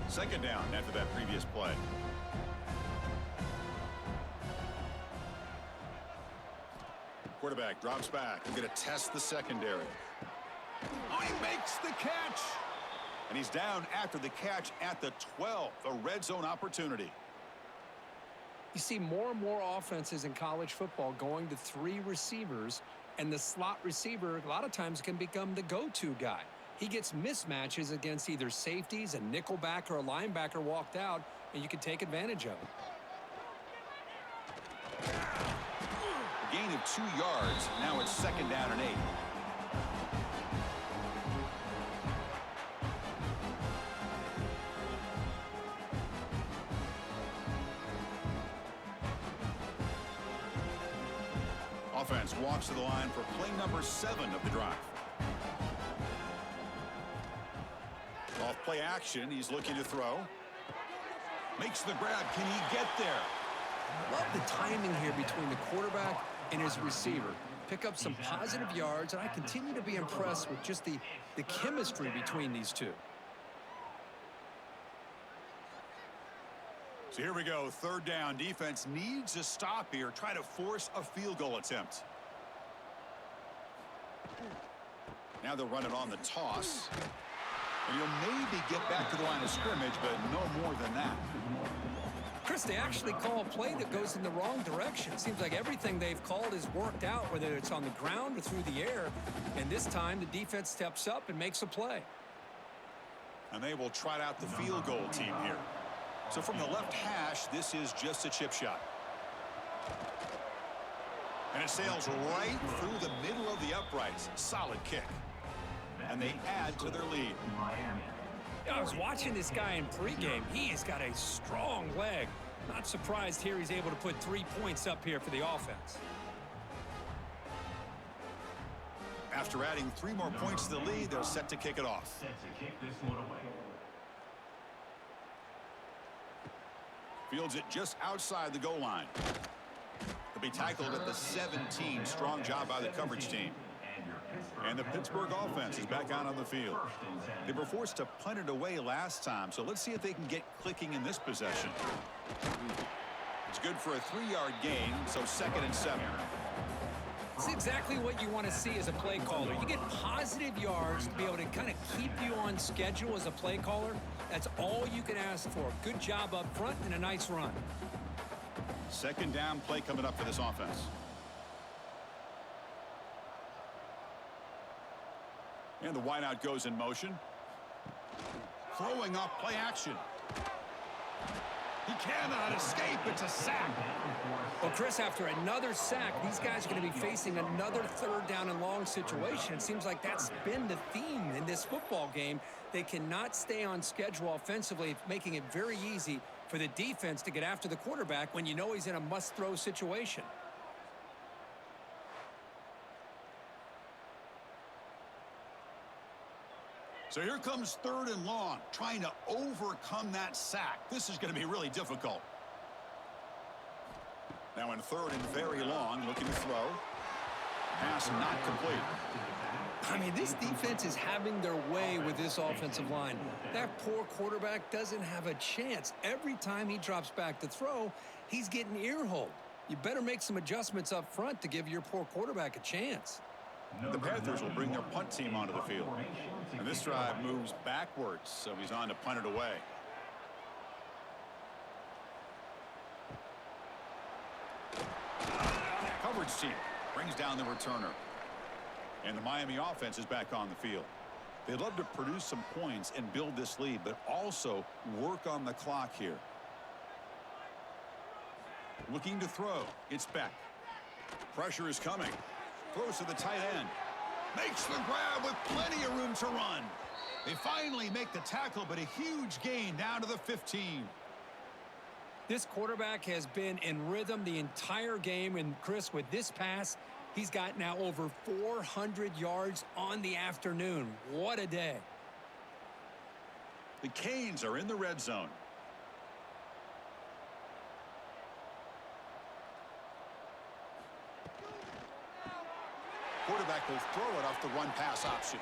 Second down after that previous play. Quarterback drops back. He's going to test the secondary. Oh, he makes the catch. And he's down after the catch at the 12. A red zone opportunity. You see more and more offenses in college football going to 3 receivers, and the slot receiver a lot of times can become the go-to guy. He gets mismatches against either safeties, a nickelback, or a linebacker walked out, and you can take advantage of it. A gain of 2 yards. Now it's second down and 8. Offense walks to the line for play number 7 of the drive. Off play action, he's looking to throw. Makes the grab. Can he get there? Love the timing here between the quarterback and his receiver. Pick up some positive yards, and I continue to be impressed with just the chemistry between these two. So here we go, third down. Defense needs a stop here. Try to force a field goal attempt. Now they'll run it on the toss. And you'll maybe get back to the line of scrimmage, but no more than that. Chris, they actually call a play that goes in the wrong direction. Seems like everything they've called is worked out, whether it's on the ground or through the air. And this time, the defense steps up and makes a play. And they will trot out the field goal team here. So from the left hash, this is just a chip shot. And it sails right through the middle of the uprights. Solid kick. And they add to their lead. I was watching this guy in pregame. He has got a strong leg. Not surprised here he's able to put 3 points up here for the offense. After adding 3 more points to the lead, they're set to kick it off. Fields it just outside the goal line. He'll be tackled at the 17. Strong job by the coverage team. And the Pittsburgh offense is back out on the field. They were forced to punt it away last time, so let's see if they can get clicking in this possession. It's good for a 3-yard gain, so 2nd and 7. It's exactly what you want to see as a play caller. You get positive yards to be able to kind of keep you on schedule as a play caller. That's all you can ask for. Good job up front and a nice run. 2nd down play coming up for this offense. And the wideout goes in motion. Throwing off play action. He cannot escape. It's a sack. Well, Chris, after another sack, these guys are going to be facing another 3rd down and long situation. It seems like that's been the theme in this football game. They cannot stay on schedule offensively, making it very easy for the defense to get after the quarterback when you know he's in a must-throw situation. So here comes 3rd and long, trying to overcome that sack. This is going to be really difficult. Now in 3rd and very long, looking to throw. Pass not complete. I mean, this defense is having their way with this offensive line. That poor quarterback doesn't have a chance. Every time he drops back to throw, he's getting ear-holed. You better make some adjustments up front to give your poor quarterback a chance. The Panthers will bring their punt team onto the field. And this drive moves backwards, so he's on to punt it away. Coverage team brings down the returner. And the Miami offense is back on the field. They'd love to produce some points and build this lead, but also work on the clock here. Looking to throw. It's Beck. Pressure is coming. Throws to the tight end. Makes the grab with plenty of room to run. They finally make the tackle, but a huge gain down to the 15. This quarterback has been in rhythm the entire game, and Chris, with this pass, he's got now over 400 yards on the afternoon. What a day. The Canes are in the red zone. Quarterback will throw it off the run-pass option.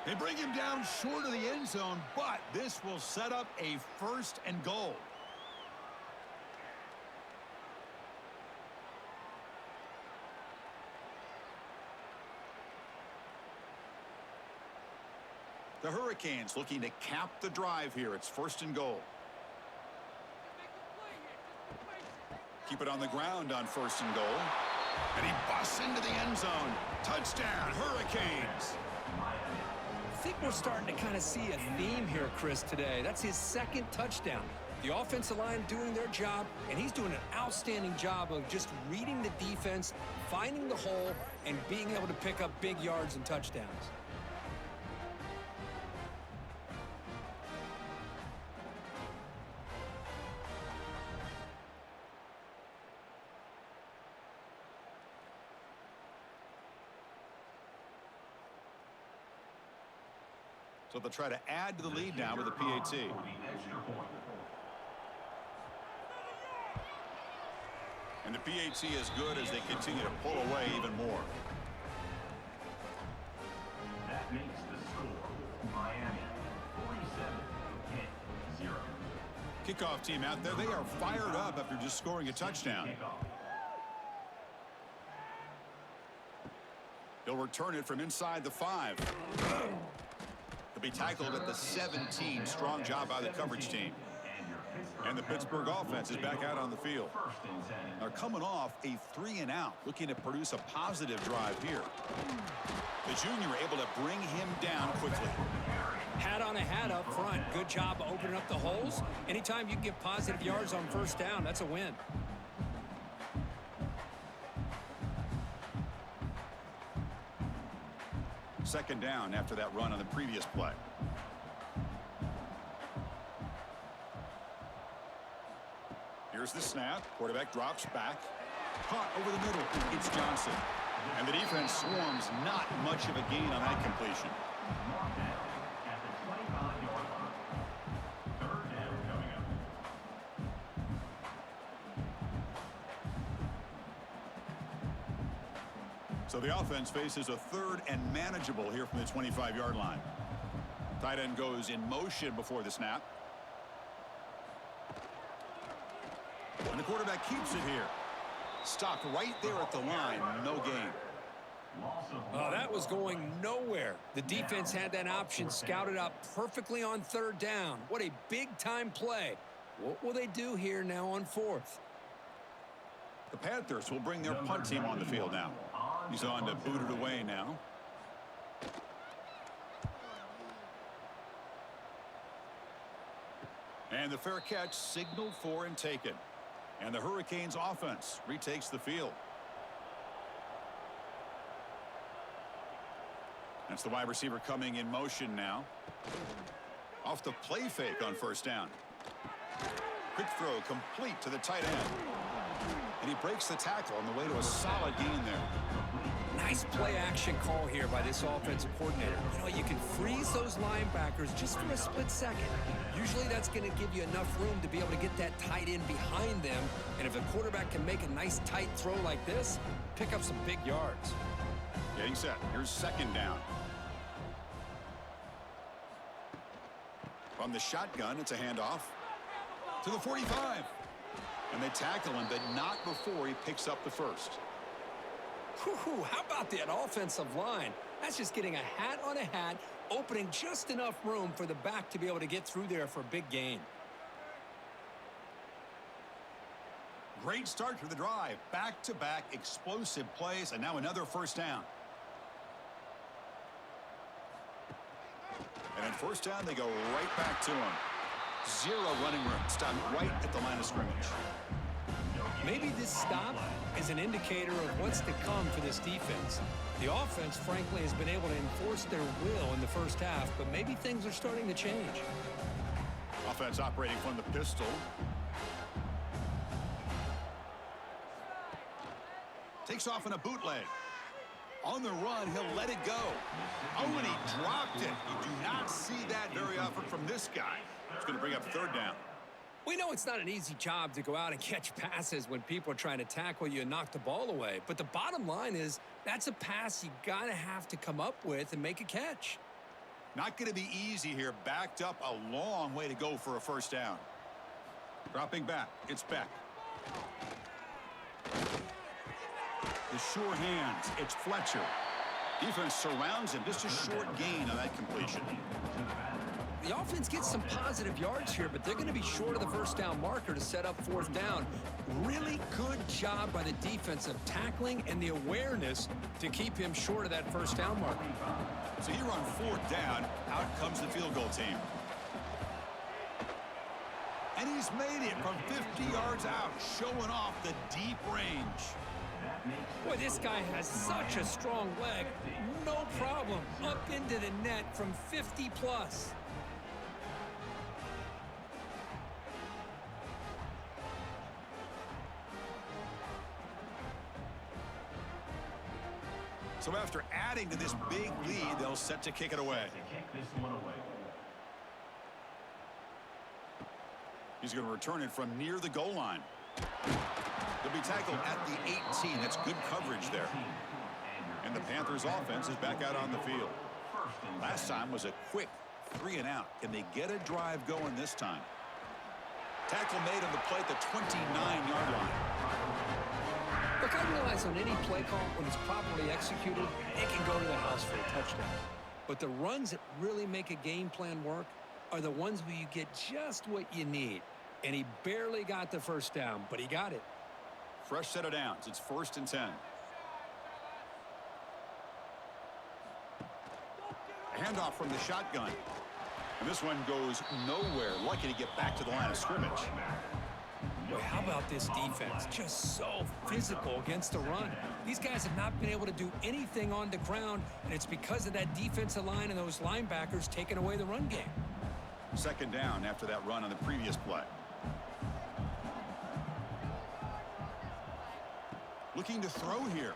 They bring him down short of the end zone, but this will set up a 1st and goal. The Hurricanes looking to cap the drive here. It's 1st and goal. Keep it on the ground on 1st and goal. And he busts into the end zone. Touchdown, Hurricanes. I think we're starting to kind of see a theme here, Chris, today. That's his 2nd touchdown. The offensive line doing their job, and he's doing an outstanding job of just reading the defense, finding the hole, and being able to pick up big yards and touchdowns. So they'll try to add to the lead now with a PAT. And the PAT is good as they continue to pull away even more. That makes the score Miami 47-0. Kickoff team out there, they are fired up after just scoring a touchdown. He'll return it from inside the 5. He'll be tackled at the 17. Strong job by the coverage team. And the Pittsburgh offense is back out on the field. They're coming off a 3-and-out, looking to produce a positive drive here. The junior able to bring him down quickly. Hat on a hat up front. Good job opening up the holes. Anytime you can get positive yards on 1st down, that's a win. Second down after that run on the previous play. Here's the snap. Quarterback drops back. Caught over the middle. It's Johnson. And the defense swarms. Not much of a gain on that completion. At the 25-yard line. 3rd down coming up. So the offense faces a 3rd and manageable here from the 25-yard line. Tight end goes in motion before the snap. And the quarterback keeps it here. Stopped right there at the line. No gain. Oh, that was going nowhere. The defense had that option scouted out perfectly on 3rd down. What a big-time play. What will they do here now on 4th? The Panthers will bring their punt team on the field now. He's on to boot it away now. And the fair catch signaled for and taken. And the Hurricanes offense retakes the field. That's the wide receiver coming in motion now. Off the play fake on 1st down. Quick throw complete to the tight end. And he breaks the tackle on the way to a solid gain there. Nice play action call here by this offensive coordinator. You know, you can freeze those linebackers just for a split second. Usually that's going to give you enough room to be able to get that tight end behind them. And if the quarterback can make a nice tight throw like this, pick up some big yards. Getting set. Here's 2nd down. From the shotgun, it's a handoff to the 45. And they tackle him, but not before he picks up the 1st. Whew, how about that offensive line? That's just getting a hat on a hat, opening just enough room for the back to be able to get through there for a big gain. Great start to the drive. Back-to-back explosive plays, and now another 1st down. And on 1st down, they go right back to him. 0 running room. Stopped right at the line of scrimmage. Maybe this stop is an indicator of what's to come for this defense. The offense, frankly, has been able to enforce their will in the 1st half, but maybe things are starting to change. Offense operating from the pistol. Takes off in a bootleg. On the run, he'll let it go. Oh, and he dropped it. You do not see that very often from this guy. It's going to bring up 3rd down. We know it's not an easy job to go out and catch passes when people are trying to tackle you and knock the ball away. But the bottom line is that's a pass you got to have to come up with and make a catch. Not going to be easy here. Backed up a long way to go for a 1st down. Dropping back. It's Beck. The sure hands. It's Fletcher. Defense surrounds him. Just a short gain on that completion. The offense gets some positive yards here, but they're going to be short of the 1st down marker to set up 4th down. Really good job by the defense of tackling and the awareness to keep him short of that 1st down marker. So here on 4th down, out comes the field goal team. And he's made it from 50 yards out, showing off the deep range. Boy, this guy has such a strong leg. No problem. Up into the net from 50 plus. So after adding to this big lead, they'll set to kick it away. He's going to return it from near the goal line. They'll be tackled at the 18. That's good coverage there. And the Panthers offense is back out on the field. Last time was a quick 3 and out. Can they get a drive going this time? Tackle made on the play at the 29-yard line. Look, I realize on any play call, when it's properly executed, it can go to the house for a touchdown. But the runs that really make a game plan work are the ones where you get just what you need. And he barely got the 1st down, but he got it. Fresh set of downs. It's 1st and 10. A handoff from the shotgun. And this one goes nowhere. Lucky to get back to the line of scrimmage. Boy, how about this defense? Just so physical against the run. These guys have not been able to do anything on the ground, and it's because of that defensive line and those linebackers taking away the run game. 2nd down after that run on the previous play. Looking to throw here.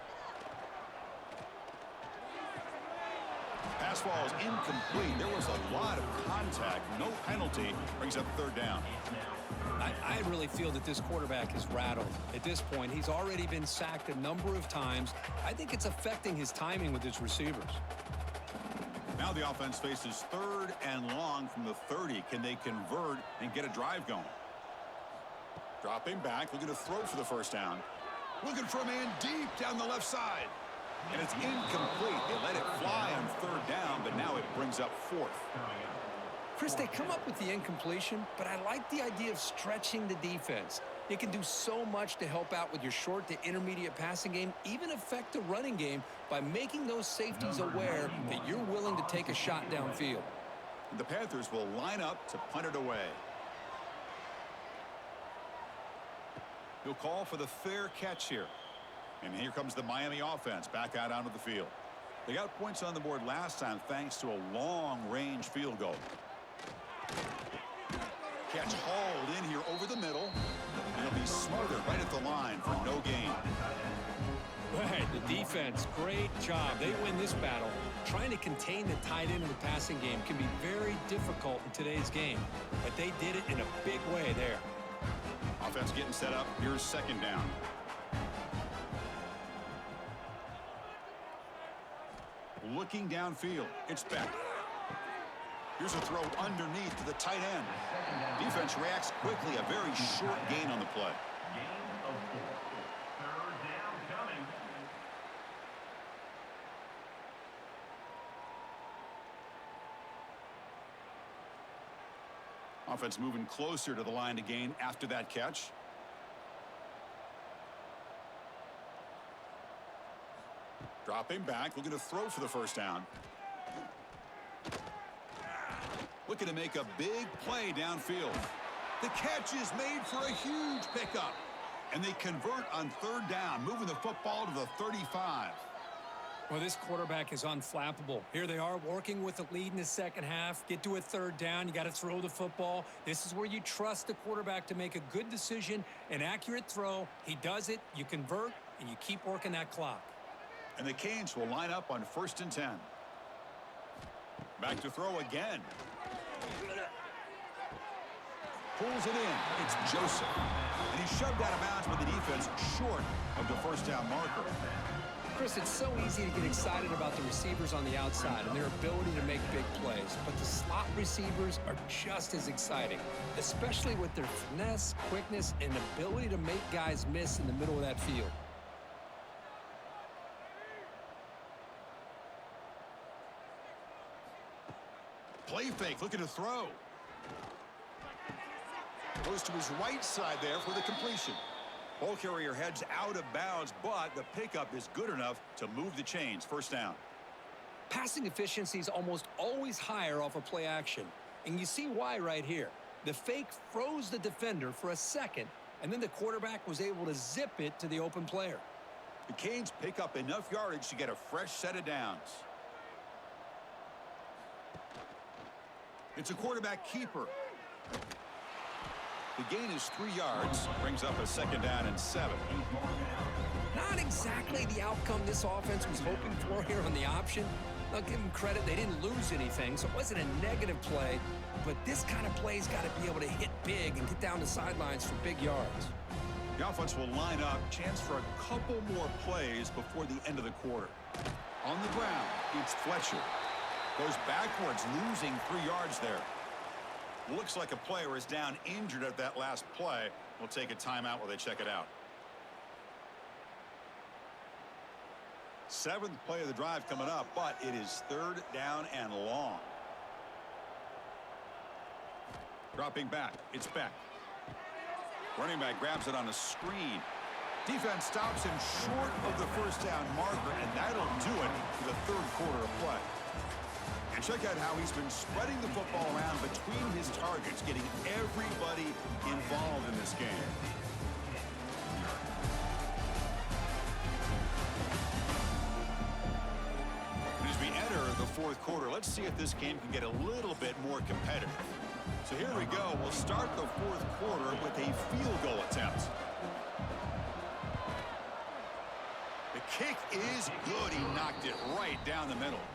Pass ball is incomplete. There was a lot of contact. No penalty. Brings up 3rd down. I really feel that this quarterback is rattled. At this point, he's already been sacked a number of times. I think it's affecting his timing with his receivers. Now the offense faces 3rd and long from the 30. Can they convert and get a drive going? Dropping back, looking to throw for the first down. Looking for a man deep down the left side. And it's incomplete. They let it fly on 3rd down, but now it brings up 4th. Chris, they come up with the incompletion, but I like the idea of stretching the defense. It can do so much to help out with your short to intermediate passing game, even affect the running game by making those safeties aware that you're willing to take a shot downfield. The Panthers will line up to punt it away. He'll call for the fair catch here. And here comes the Miami offense back out onto the field. They got points on the board last time thanks to a long-range field goal. Catch hauled in here over the middle. And he'll be smothered right at the line for no gain. Right, the defense, great job. They win this battle. Trying to contain the tight end in the passing game can be very difficult in today's game. But they did it in a big way there. Offense getting set up. Here's 2nd down. Looking downfield. It's back. Here's a throw underneath to the tight end. Defense reacts quickly. A very short gain on the play. Gain of 4. 3rd down coming. Offense moving closer to the line to gain after that catch. Dropping back, looking to throw for the first down. Looking to make a big play downfield. The catch is made for a huge pickup. And they convert on 3rd down, moving the football to the 35. Well, this quarterback is unflappable. Here they are working with the lead in the second half. Get to a 3rd down. You got to throw the football. This is where you trust the quarterback to make a good decision, an accurate throw. He does it, you convert, and you keep working that clock. And the Canes will line up on 1st and 10. Back to throw again. Pulls it in. It's Joseph. And he's shoved out of bounds with the defense short of the first down marker. Chris, it's so easy to get excited about the receivers on the outside and their ability to make big plays. But the slot receivers are just as exciting, especially with their finesse, quickness, and ability to make guys miss in the middle of that field. Play fake, looking to throw. Goes to his right side there for the completion. Ball carrier heads out of bounds, but the pickup is good enough to move the chains. First down. Passing efficiency is almost always higher off of play action. And you see why right here. The fake froze the defender for a second, and then the quarterback was able to zip it to the open player. The Canes pick up enough yardage to get a fresh set of downs. It's a quarterback keeper. The gain is 3 yards, brings up a 2nd down and 7. Not exactly the outcome this offense was hoping for here on the option. I'll give them credit, they didn't lose anything, so it wasn't a negative play. But this kind of play's got to be able to hit big and get down the sidelines for big yards. The offense will line up, chance for a couple more plays before the end of the quarter. On the ground, it's Fletcher. Goes backwards, losing 3 yards there. Looks like a player is down injured at that last play. We'll take a timeout while they check it out. 7th play of the drive coming up, but it is 3rd down and long. Dropping back, it's Beck. Running back grabs it on a screen. Defense stops him short of the first down marker, and that'll do it for the 3rd quarter of play. And check out how he's been spreading the football around between his targets, getting everybody involved in this game. And as we enter the 4th quarter, let's see if this game can get a little bit more competitive. So here we go. We'll start the 4th quarter with a field goal attempt. The kick is good. He knocked it right down the middle.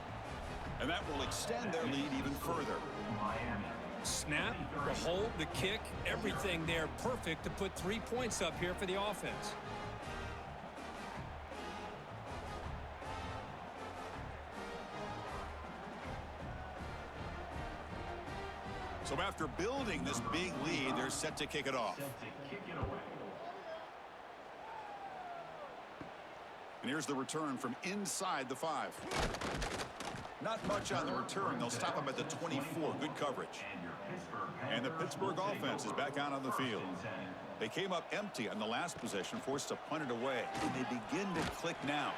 And that will extend their lead even further. Miami. Snap, the hold, the kick, everything there perfect to put 3 points up here for the offense. So after building this big lead, they're set to kick it off. And here's the return from inside the 5. Not much on the return. They'll stop him at the 24. Good coverage. And the Pittsburgh offense is back out on the field. They came up empty on the last possession, forced to punt it away. And they begin to click now.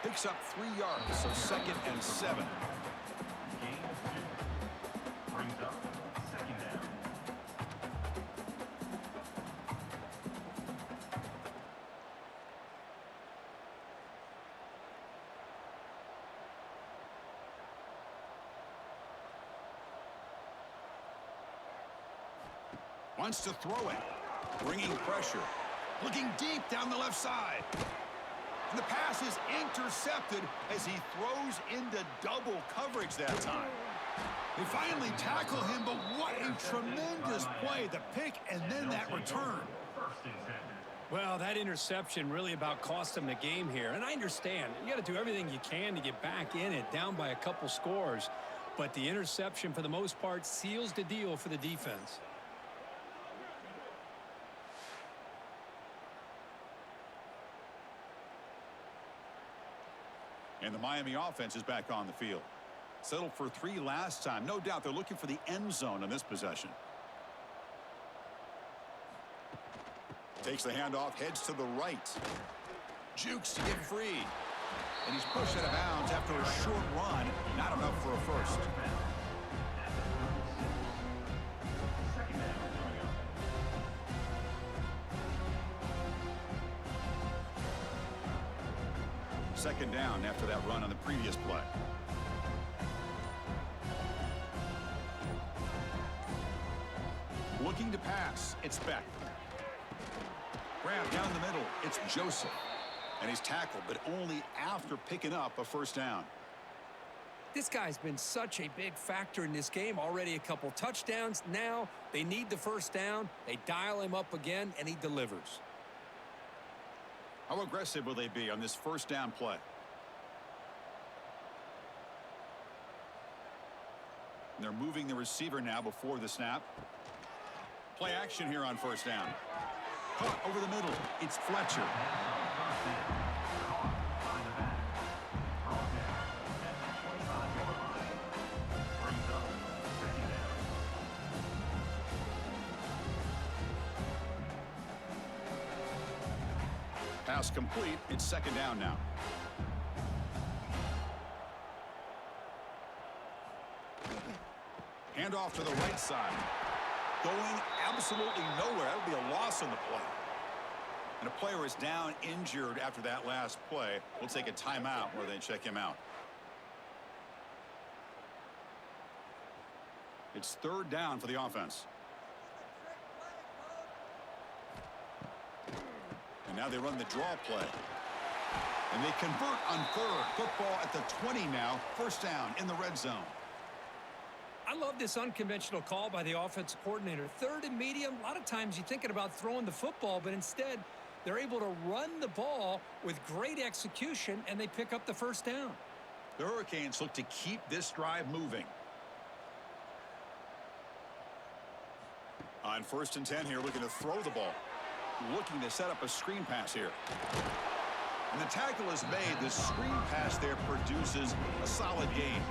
Picks up 3 yards, so 2nd and 7. Brings up 2nd down. Wants to throw it. Bringing pressure. Looking deep down the left side. And the pass is intercepted as he throws into double coverage that time. They finally tackle him, but what a tremendous play. The pick and then that return. Well, that interception really about cost him the game here. And I understand. You got to do everything you can to get back in it, down by a couple scores. But the interception, for the most part, seals the deal for the defense. And the Miami offense is back on the field. Settled for 3 last time. No doubt they're looking for the end zone on this possession. Takes the handoff, heads to the right. Jukes to get free. And he's pushed out of bounds after a short run. Not enough for a first. Second down after that run on the previous play. Looking to pass. It's Beck. Grab down the middle. It's Joseph. And he's tackled, but only after picking up a first down. This guy's been such a big factor in this game. Already a couple touchdowns. Now they need the first down. They dial him up again, and he delivers. How aggressive will they be on this first down play? And they're moving the receiver now before the snap. Play action here on first down. Caught over the middle. It's Fletcher. Pass complete. It's second down now. Handoff to the right side. Going absolutely nowhere. That would be a loss on the play. And a player is down injured after that last play. We'll take a timeout where they check him out. It's third down for the offense. And now they run the draw play. And they convert on third. Football at the 20 now. First down in the red zone. I love this unconventional call by the offensive coordinator. Third and medium, a lot of times you're thinking about throwing the football, but instead they're able to run the ball with great execution, and they pick up the first down. The Hurricanes look to keep this drive moving. On 1st and 10 here, looking to throw the ball. Looking to set up a screen pass here. And the tackle is made. The screen pass there produces a solid gain.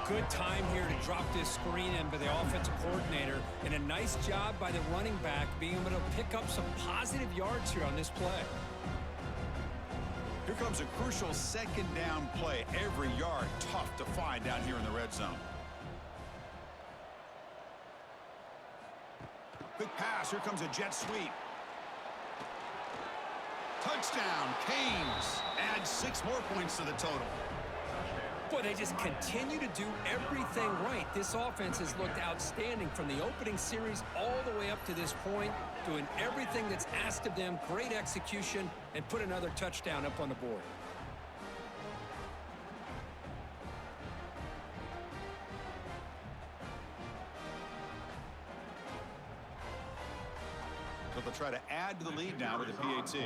Good time here to drop this screen in by the offensive coordinator, and a nice job by the running back being able to pick up some positive yards here on this play. Here comes a crucial second down play. Every yard tough to find down here in the red zone. Quick pass. Here comes a jet sweep. Touchdown, Canes. Add 6 more points to the total. Boy, they just continue to do everything right. This offense has looked outstanding from the opening series all the way up to this point, doing everything that's asked of them, great execution, and put another touchdown up on the board. They'll try to add to the lead now with a PAT.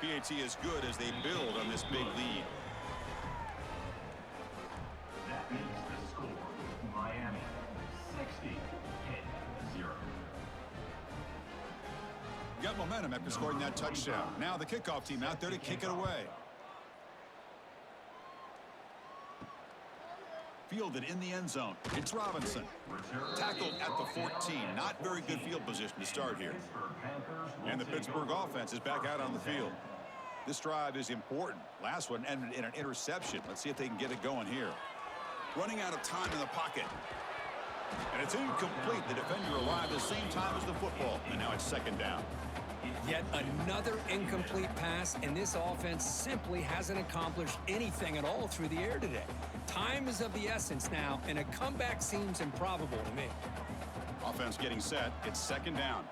PAT is good as they build on this big lead. That makes the score Miami 60-0. Got momentum after scoring that touchdown. Now the kickoff team out there to kick it away. Fielded in the end zone. It's Robinson. Tackled at the 14. Not very good field position to start here. And the Pittsburgh offense is back out on the field. This drive is important. Last one ended in an interception. Let's see if they can get it going here. Running out of time in the pocket. And it's incomplete. The defender arrived at the same time as the football. And now it's second down. Yet another incomplete pass, and this offense simply hasn't accomplished anything at all through the air today. Time is of the essence now, and a comeback seems improbable to me. Offense getting set. It's second down.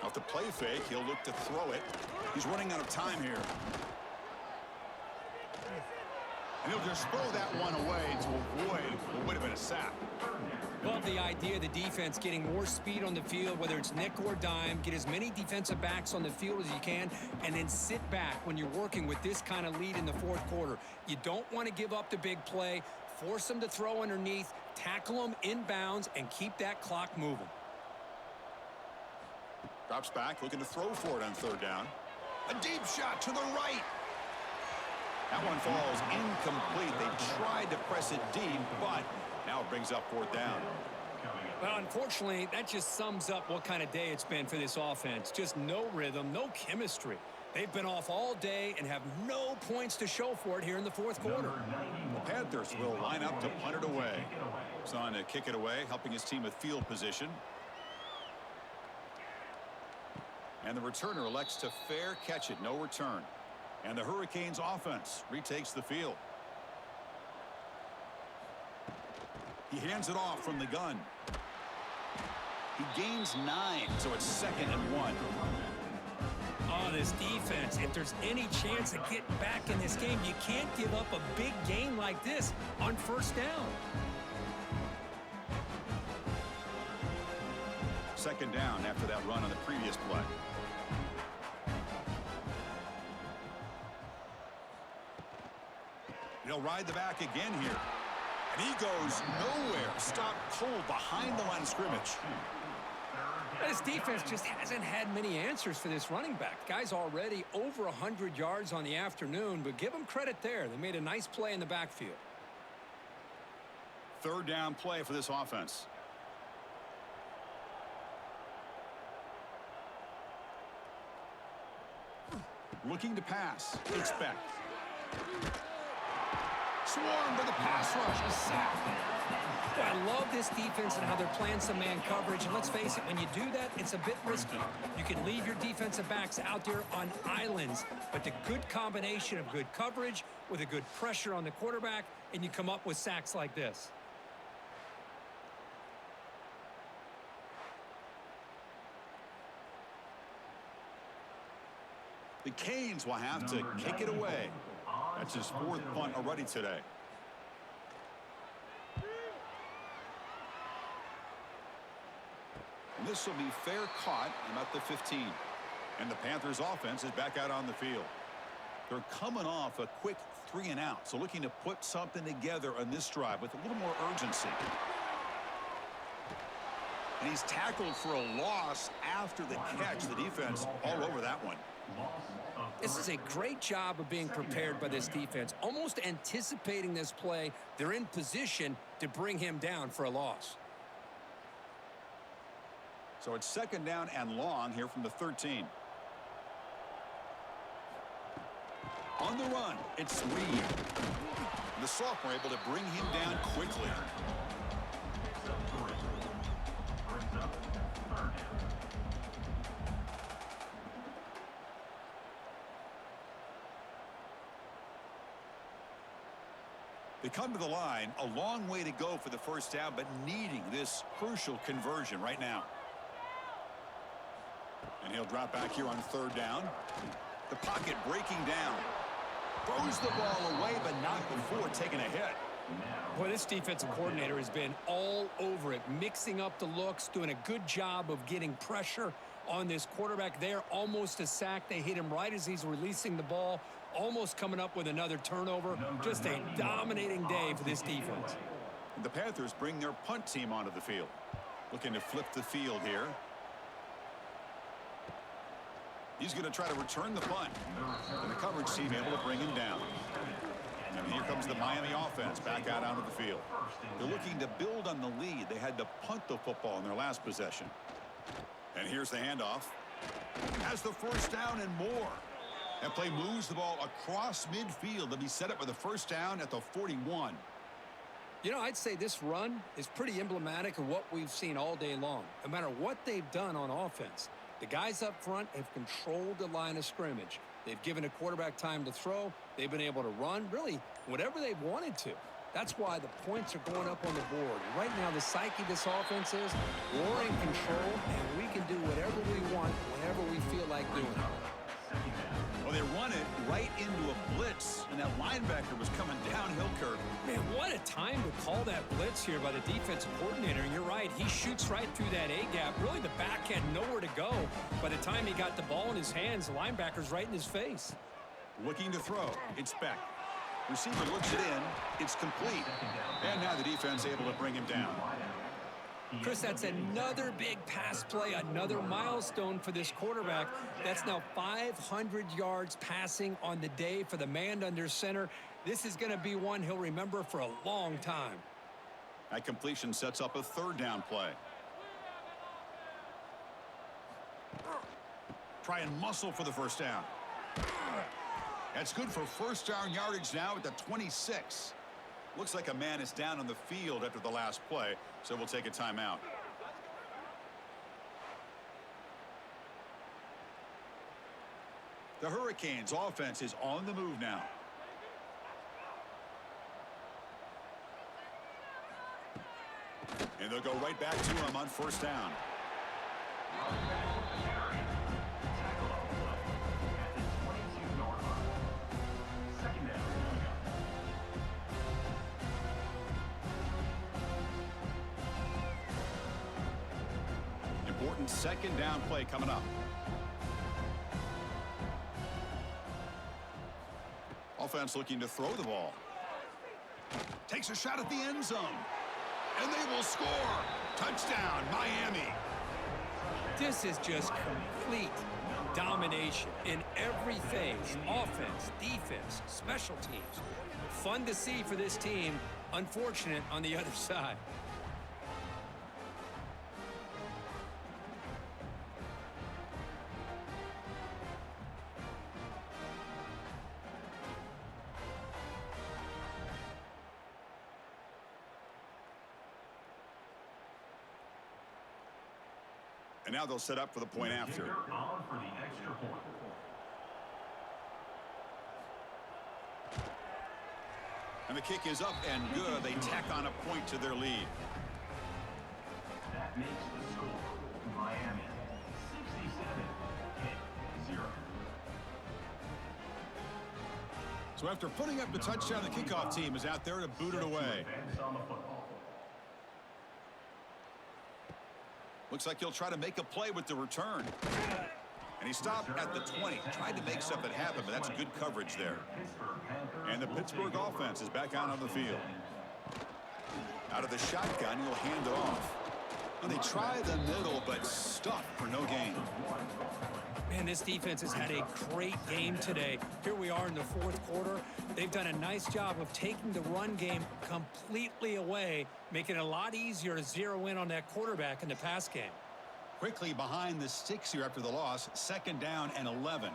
Off the play fake, he'll look to throw it. He's running out of time here. And he'll just throw that one away to avoid what would have been a sack. Love the idea of the defense getting more speed on the field, whether it's nickel or dime. Get as many defensive backs on the field as you can, and then sit back when you're working with this kind of lead in the fourth quarter. You don't want to give up the big play. Force them to throw underneath, tackle them inbounds, and keep that clock moving. Drops back, looking to throw for it on third down. A deep shot to the right. That one falls incomplete. They tried to press it deep, but now it brings up fourth down. Well, unfortunately, that just sums up what kind of day it's been for this offense. Just no rhythm, no chemistry. They've been off all day and have no points to show for it here in the fourth quarter. The Panthers will line up to punt it away. It's on to kick it away, helping his team with field position. And the returner elects to fair catch it, no return. And the Hurricanes offense retakes the field. He hands it off from the gun. He gains 9, so it's 2nd and 1. Oh, this defense, if there's any chance of getting back in this game, you can't give up a big game like this on first down. Second down after that run on the previous play. He'll ride the back again here. And he goes nowhere. Stopped cold behind the line of scrimmage. This defense just hasn't had many answers for this running back. The guy's already over 100 yards on the afternoon, but give him credit there. They made a nice play in the backfield. Third down play for this offense. Looking to pass. It's back. Swarmed by the pass rush. A sack. I love this defense and how they're playing some man coverage. And let's face it, when you do that, it's a bit risky. You can leave your defensive backs out there on islands, but the good combination of good coverage with a good pressure on the quarterback, and you come up with sacks like this. The Canes will have to kick it away. That's his 4th punt already today. And this will be fair caught about the 15. And the Panthers offense is back out on the field. They're coming off a quick 3 and out. So looking to put something together on this drive with a little more urgency. And he's tackled for a loss after the catch. The defense all over that one. This is a great job of being prepared by this defense. Almost anticipating this play, they're in position to bring him down for a loss. So it's second down and long here from the 13. On the run, it's Reed. The sophomore able to bring him down quickly. They come to the line, a long way to go for the first down, but needing this crucial conversion right now. And he'll drop back here on third down. The pocket breaking down. Throws the ball away, but not before taking a hit. Boy, this defensive coordinator has been all over it, mixing up the looks, doing a good job of getting pressure on this quarterback there. Almost a sack. They hit him right as he's releasing the ball, almost coming up with another turnover. Just a dominating day for this defense. The Panthers bring their punt team onto the field. Looking to flip the field here. He's going to try to return the punt. And the coverage team able to bring him down. And here comes the Miami offense back out onto the field. They're looking to build on the lead. They had to punt the football in their last possession. And here's the handoff. Has the first down and more. That play moves the ball across midfield to be set up with a first down at the 41. You know, I'd say this run is pretty emblematic of what we've seen all day long. No matter what they've done on offense, the guys up front have controlled the line of scrimmage. They've given a quarterback time to throw. They've been able to run, really, whatever they've wanted to. That's why the points are going up on the board. Right now, the psyche of this offense is we're in control, and we can do whatever we want whenever we feel like doing it. Well, they run it right into a blitz, and that linebacker was coming downhill, Kirk. Man, what a time to call that blitz here by the defensive coordinator. And you're right, he shoots right through that A-gap. Really, the back had nowhere to go. By the time he got the ball in his hands, the linebacker's right in his face. Looking to throw. It's Beck. Receiver looks it in. It's complete. And now the defense able to bring him down. Chris, that's another big pass play, another milestone for this quarterback. That's now 500 yards passing on the day for the man under center. This is going to be one he'll remember for a long time. That completion sets up a third down play. Try and muscle for the first down. That's good for first down yardage now at the 26. Looks like a man is down on the field after the last play, so we'll take a timeout. The Hurricanes offense is on the move now. And they'll go right back to him on first down. Important second down play coming up. Offense looking to throw the ball. Takes a shot at the end zone. And they will score. Touchdown, Miami. This is just complete domination in every phase. Offense, defense, special teams. Fun to see for this team. Unfortunate on the other side. And now they'll set up for the point after. On for the extra point. And the kick is up and good. They tack on a point to their lead. That makes the score Miami 67-0. So after putting up the touchdown, the kickoff team is out there to boot it away. Advance on the football. Looks like he'll try to make a play with the return. And he stopped at the 20. Tried to make something happen, but that's good coverage there. And the Pittsburgh offense is back out on the field. Out of the shotgun, he'll hand it off. And they try the middle, but stuffed for no gain. Man, this defense has had a great game today. Here we are in the fourth quarter. They've done a nice job of taking the run game completely away, making it a lot easier to zero in on that quarterback in the pass game. Quickly behind the sticks here after the loss. Second down and 11.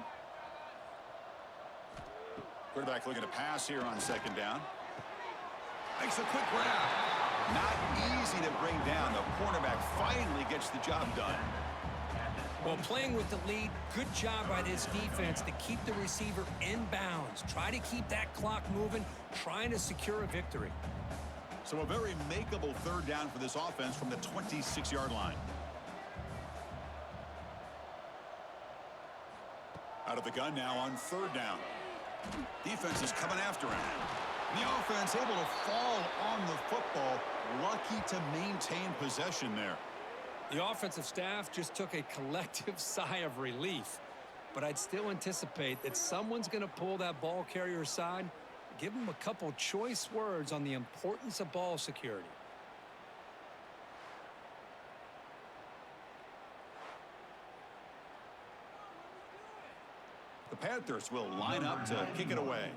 Quarterback looking to pass here on second down. Makes a quick grab. Not easy to bring down. The cornerback finally gets the job done. Well, playing with the lead, good job by this defense to keep the receiver in bounds. Try to keep that clock moving, trying to secure a victory. So a very makeable third down for this offense from the 26-yard line. Out of the gun now on third down. Defense is coming after him. The offense able to fall on the football. Lucky to maintain possession there. The offensive staff just took a collective sigh of relief. But I'd still anticipate that someone's going to pull that ball carrier aside, give him a couple choice words on the importance of ball security. The Panthers will line up to kick it away.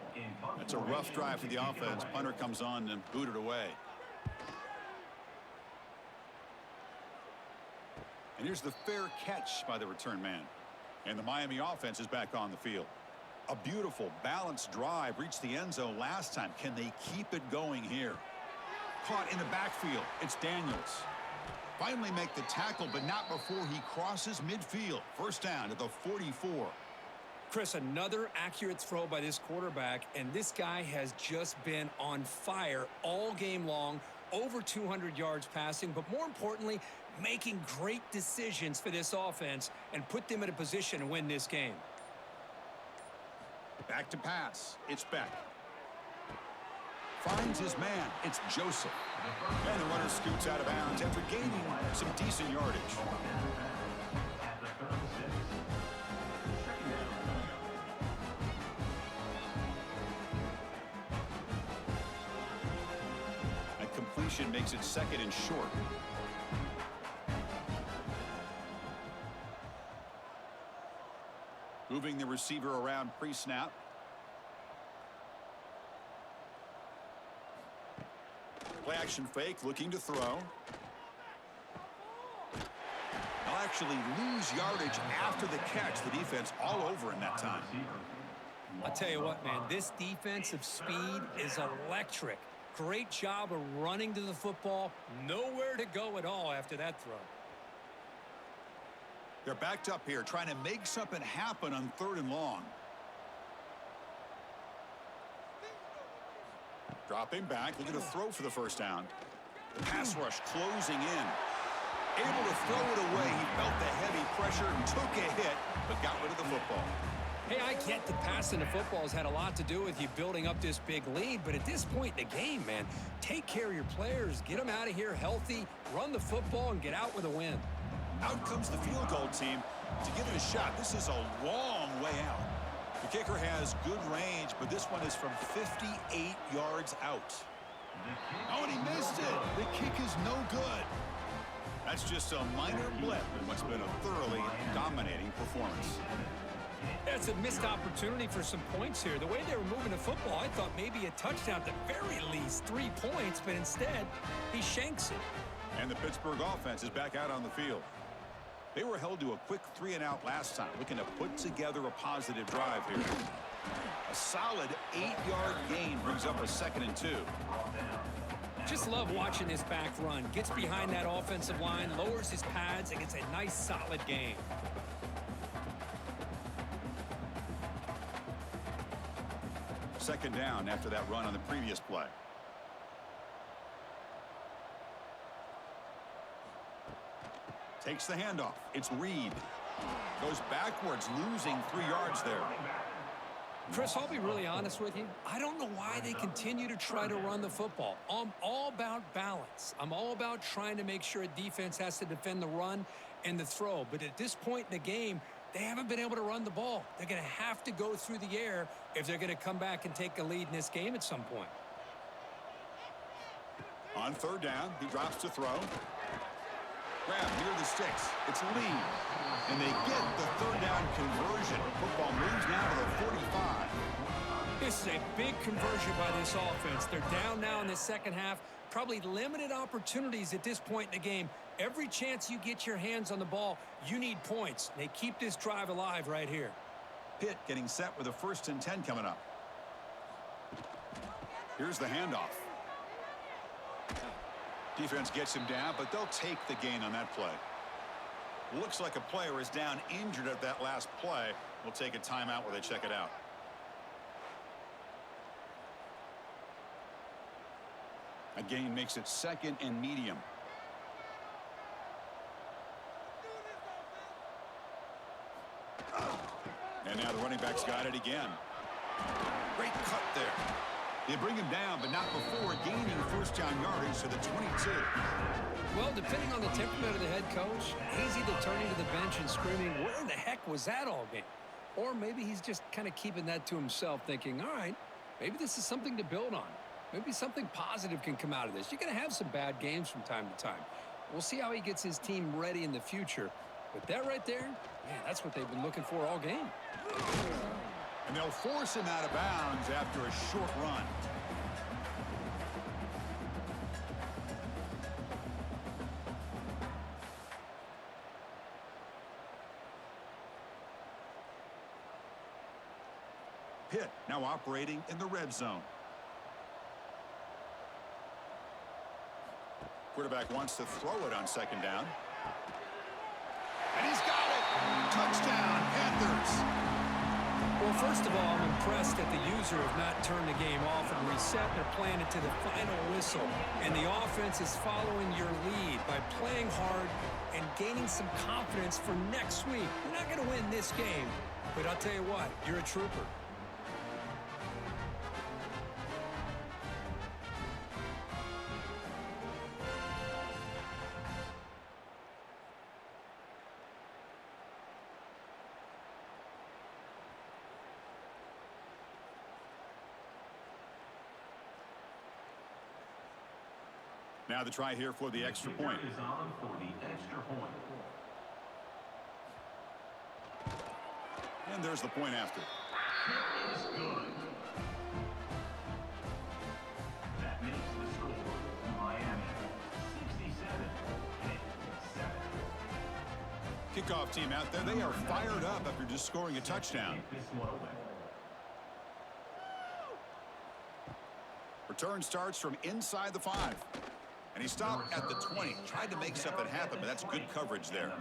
It's a rough drive for the offense. Punter comes on and boot it away. And here's the fair catch by the return man. And the Miami offense is back on the field. A beautiful, balanced drive reached the end zone last time. Can they keep it going here? Caught in the backfield. It's Daniels. Finally make the tackle, but not before he crosses midfield. First down at the 44. Chris, another accurate throw by this quarterback, and this guy has just been on fire all game long. Over 200 yards passing, but more importantly, making great decisions for this offense and put them in a position to win this game. Back to pass. It's Beck. Finds his man. It's Joseph. And the runner scoots out of bounds after gaining some decent yardage. That completion makes it second and short. Moving the receiver around pre-snap. Play action fake, looking to throw. They'll actually lose yardage after the catch. The defense all over him that time. I'll tell you what, man, this defensive speed is electric. Great job of running to the football. Nowhere to go at all after that throw. They're backed up here, trying to make something happen on 3rd and long. Dropping back, looking to throw for the first down. Pass rush closing in. Able to throw it away. He felt the heavy pressure and took a hit, but got rid of the football. Hey, I get the passing the football has had a lot to do with you building up this big lead, but at this point in the game, man, take care of your players, get them out of here healthy, run the football, and get out with a win. Out comes the field goal team to give it a shot. This is a long way out. The kicker has good range, but this one is from 58 yards out. Oh, and he missed it. The kick is no good. That's just a minor blip in what's been a thoroughly dominating performance. That's a missed opportunity for some points here. The way they were moving the football, I thought maybe a touchdown, at the very least 3 points, but instead, he shanks it. And the Pittsburgh offense is back out on the field. They were held to a quick 3-and-out last time, looking to put together a positive drive here. A solid 8-yard gain brings up a 2nd and 2. Just love watching this back run. Gets behind that offensive line, lowers his pads, and gets a nice solid gain. Second down after that run on the previous play. Takes the handoff. It's Reed. Goes backwards, losing 3 yards there. Chris, I'll be really honest with you. I don't know why they continue to try to run the football. I'm all about balance. I'm all about trying to make sure a defense has to defend the run and the throw. But at this point in the game, they haven't been able to run the ball. They're going to have to go through the air if they're going to come back and take a lead in this game at some point. On 3rd down, he drops to throw. Grab near the sticks. It's Lee. And they get the 3rd down conversion. Football moves now to the 45. This is a big conversion by this offense. They're down now in the second half. Probably limited opportunities at this point in the game. Every chance you get your hands on the ball, you need points. They keep this drive alive right here. Pitt getting set with a 1st and 10 coming up. Here's the handoff. Defense gets him down, but they'll take the gain on that play. Looks like a player is down injured at that last play. We'll take a timeout where they check it out. A gain makes it 2nd and medium. And now the running back's got it again. Great cut there. They bring him down, but not before gaining first down yardage to the 22. Well, depending on the temperament of the head coach, he's either turning to the bench and screaming, where in the heck was that all game? Or maybe he's just kind of keeping that to himself, thinking, all right, maybe this is something to build on. Maybe something positive can come out of this. You're going to have some bad games from time to time. We'll see how he gets his team ready in the future. But that right there, man, that's what they've been looking for all game. And they'll force him out of bounds after a short run. Pitt now operating in the red zone. Quarterback wants to throw it on second down. And he's got it! Touchdown, Panthers! Well, first of all, I'm impressed that the user have not turned the game off and reset their plan into the final whistle. And the offense is following your lead by playing hard and gaining some confidence for next week. You're not going to win this game, but I'll tell you what, you're a trooper. Now the try here for the extra point. Is on for the extra point. And there's the point after. It is good. That makes the score Miami 67-7. Kickoff team out there. They are fired up after just scoring a touchdown. Take this one away. Return starts from inside the 5. And he stopped at the 20. Tried to make something happen, but that's good coverage there.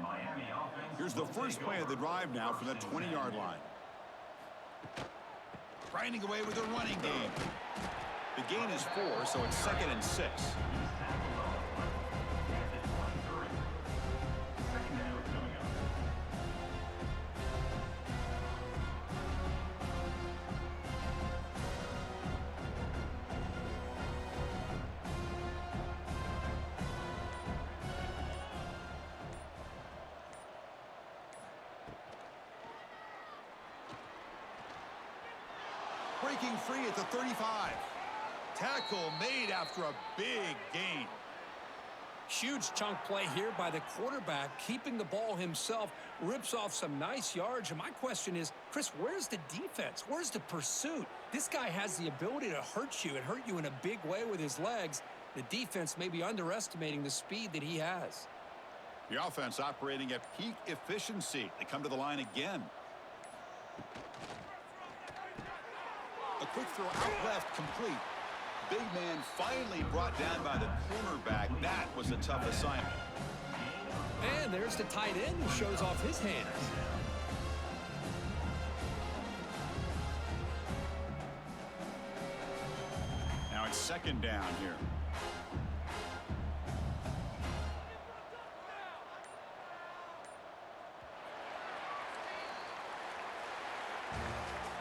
Here's the first play of the drive now from the 20-yard line. Grinding away with the running game. The gain is 4, so it's 2nd and 6. Breaking free at the 35. Tackle made after a big gain. Huge chunk play here by the quarterback, keeping the ball himself, rips off some nice yards. And my question is, Chris, where's the defense? Where's the pursuit? This guy has the ability to hurt you and hurt you in a big way with his legs. The defense may be underestimating the speed that he has. The offense operating at peak efficiency. They come to the line again. A quick throw out left, complete. Big man finally brought down by the cornerback. That was a tough assignment. And there's the tight end who shows off his hands. Now it's 2nd down here.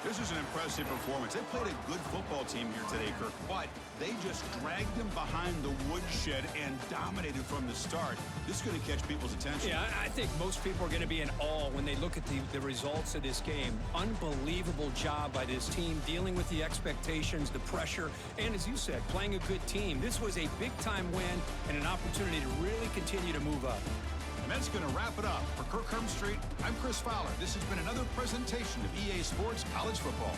This is an impressive performance. They played a good football team here today, Kirk, but they just dragged them behind the woodshed and dominated from the start. This is going to catch people's attention. Yeah, I think most people are going to be in awe when they look at the results of this game. Unbelievable job by this team, dealing with the expectations, the pressure, and as you said, playing a good team. This was a big-time win and an opportunity to really continue to move up. And that's going to wrap it up. For Kirk Street, I'm Chris Fowler. This has been another presentation of EA Sports College Football.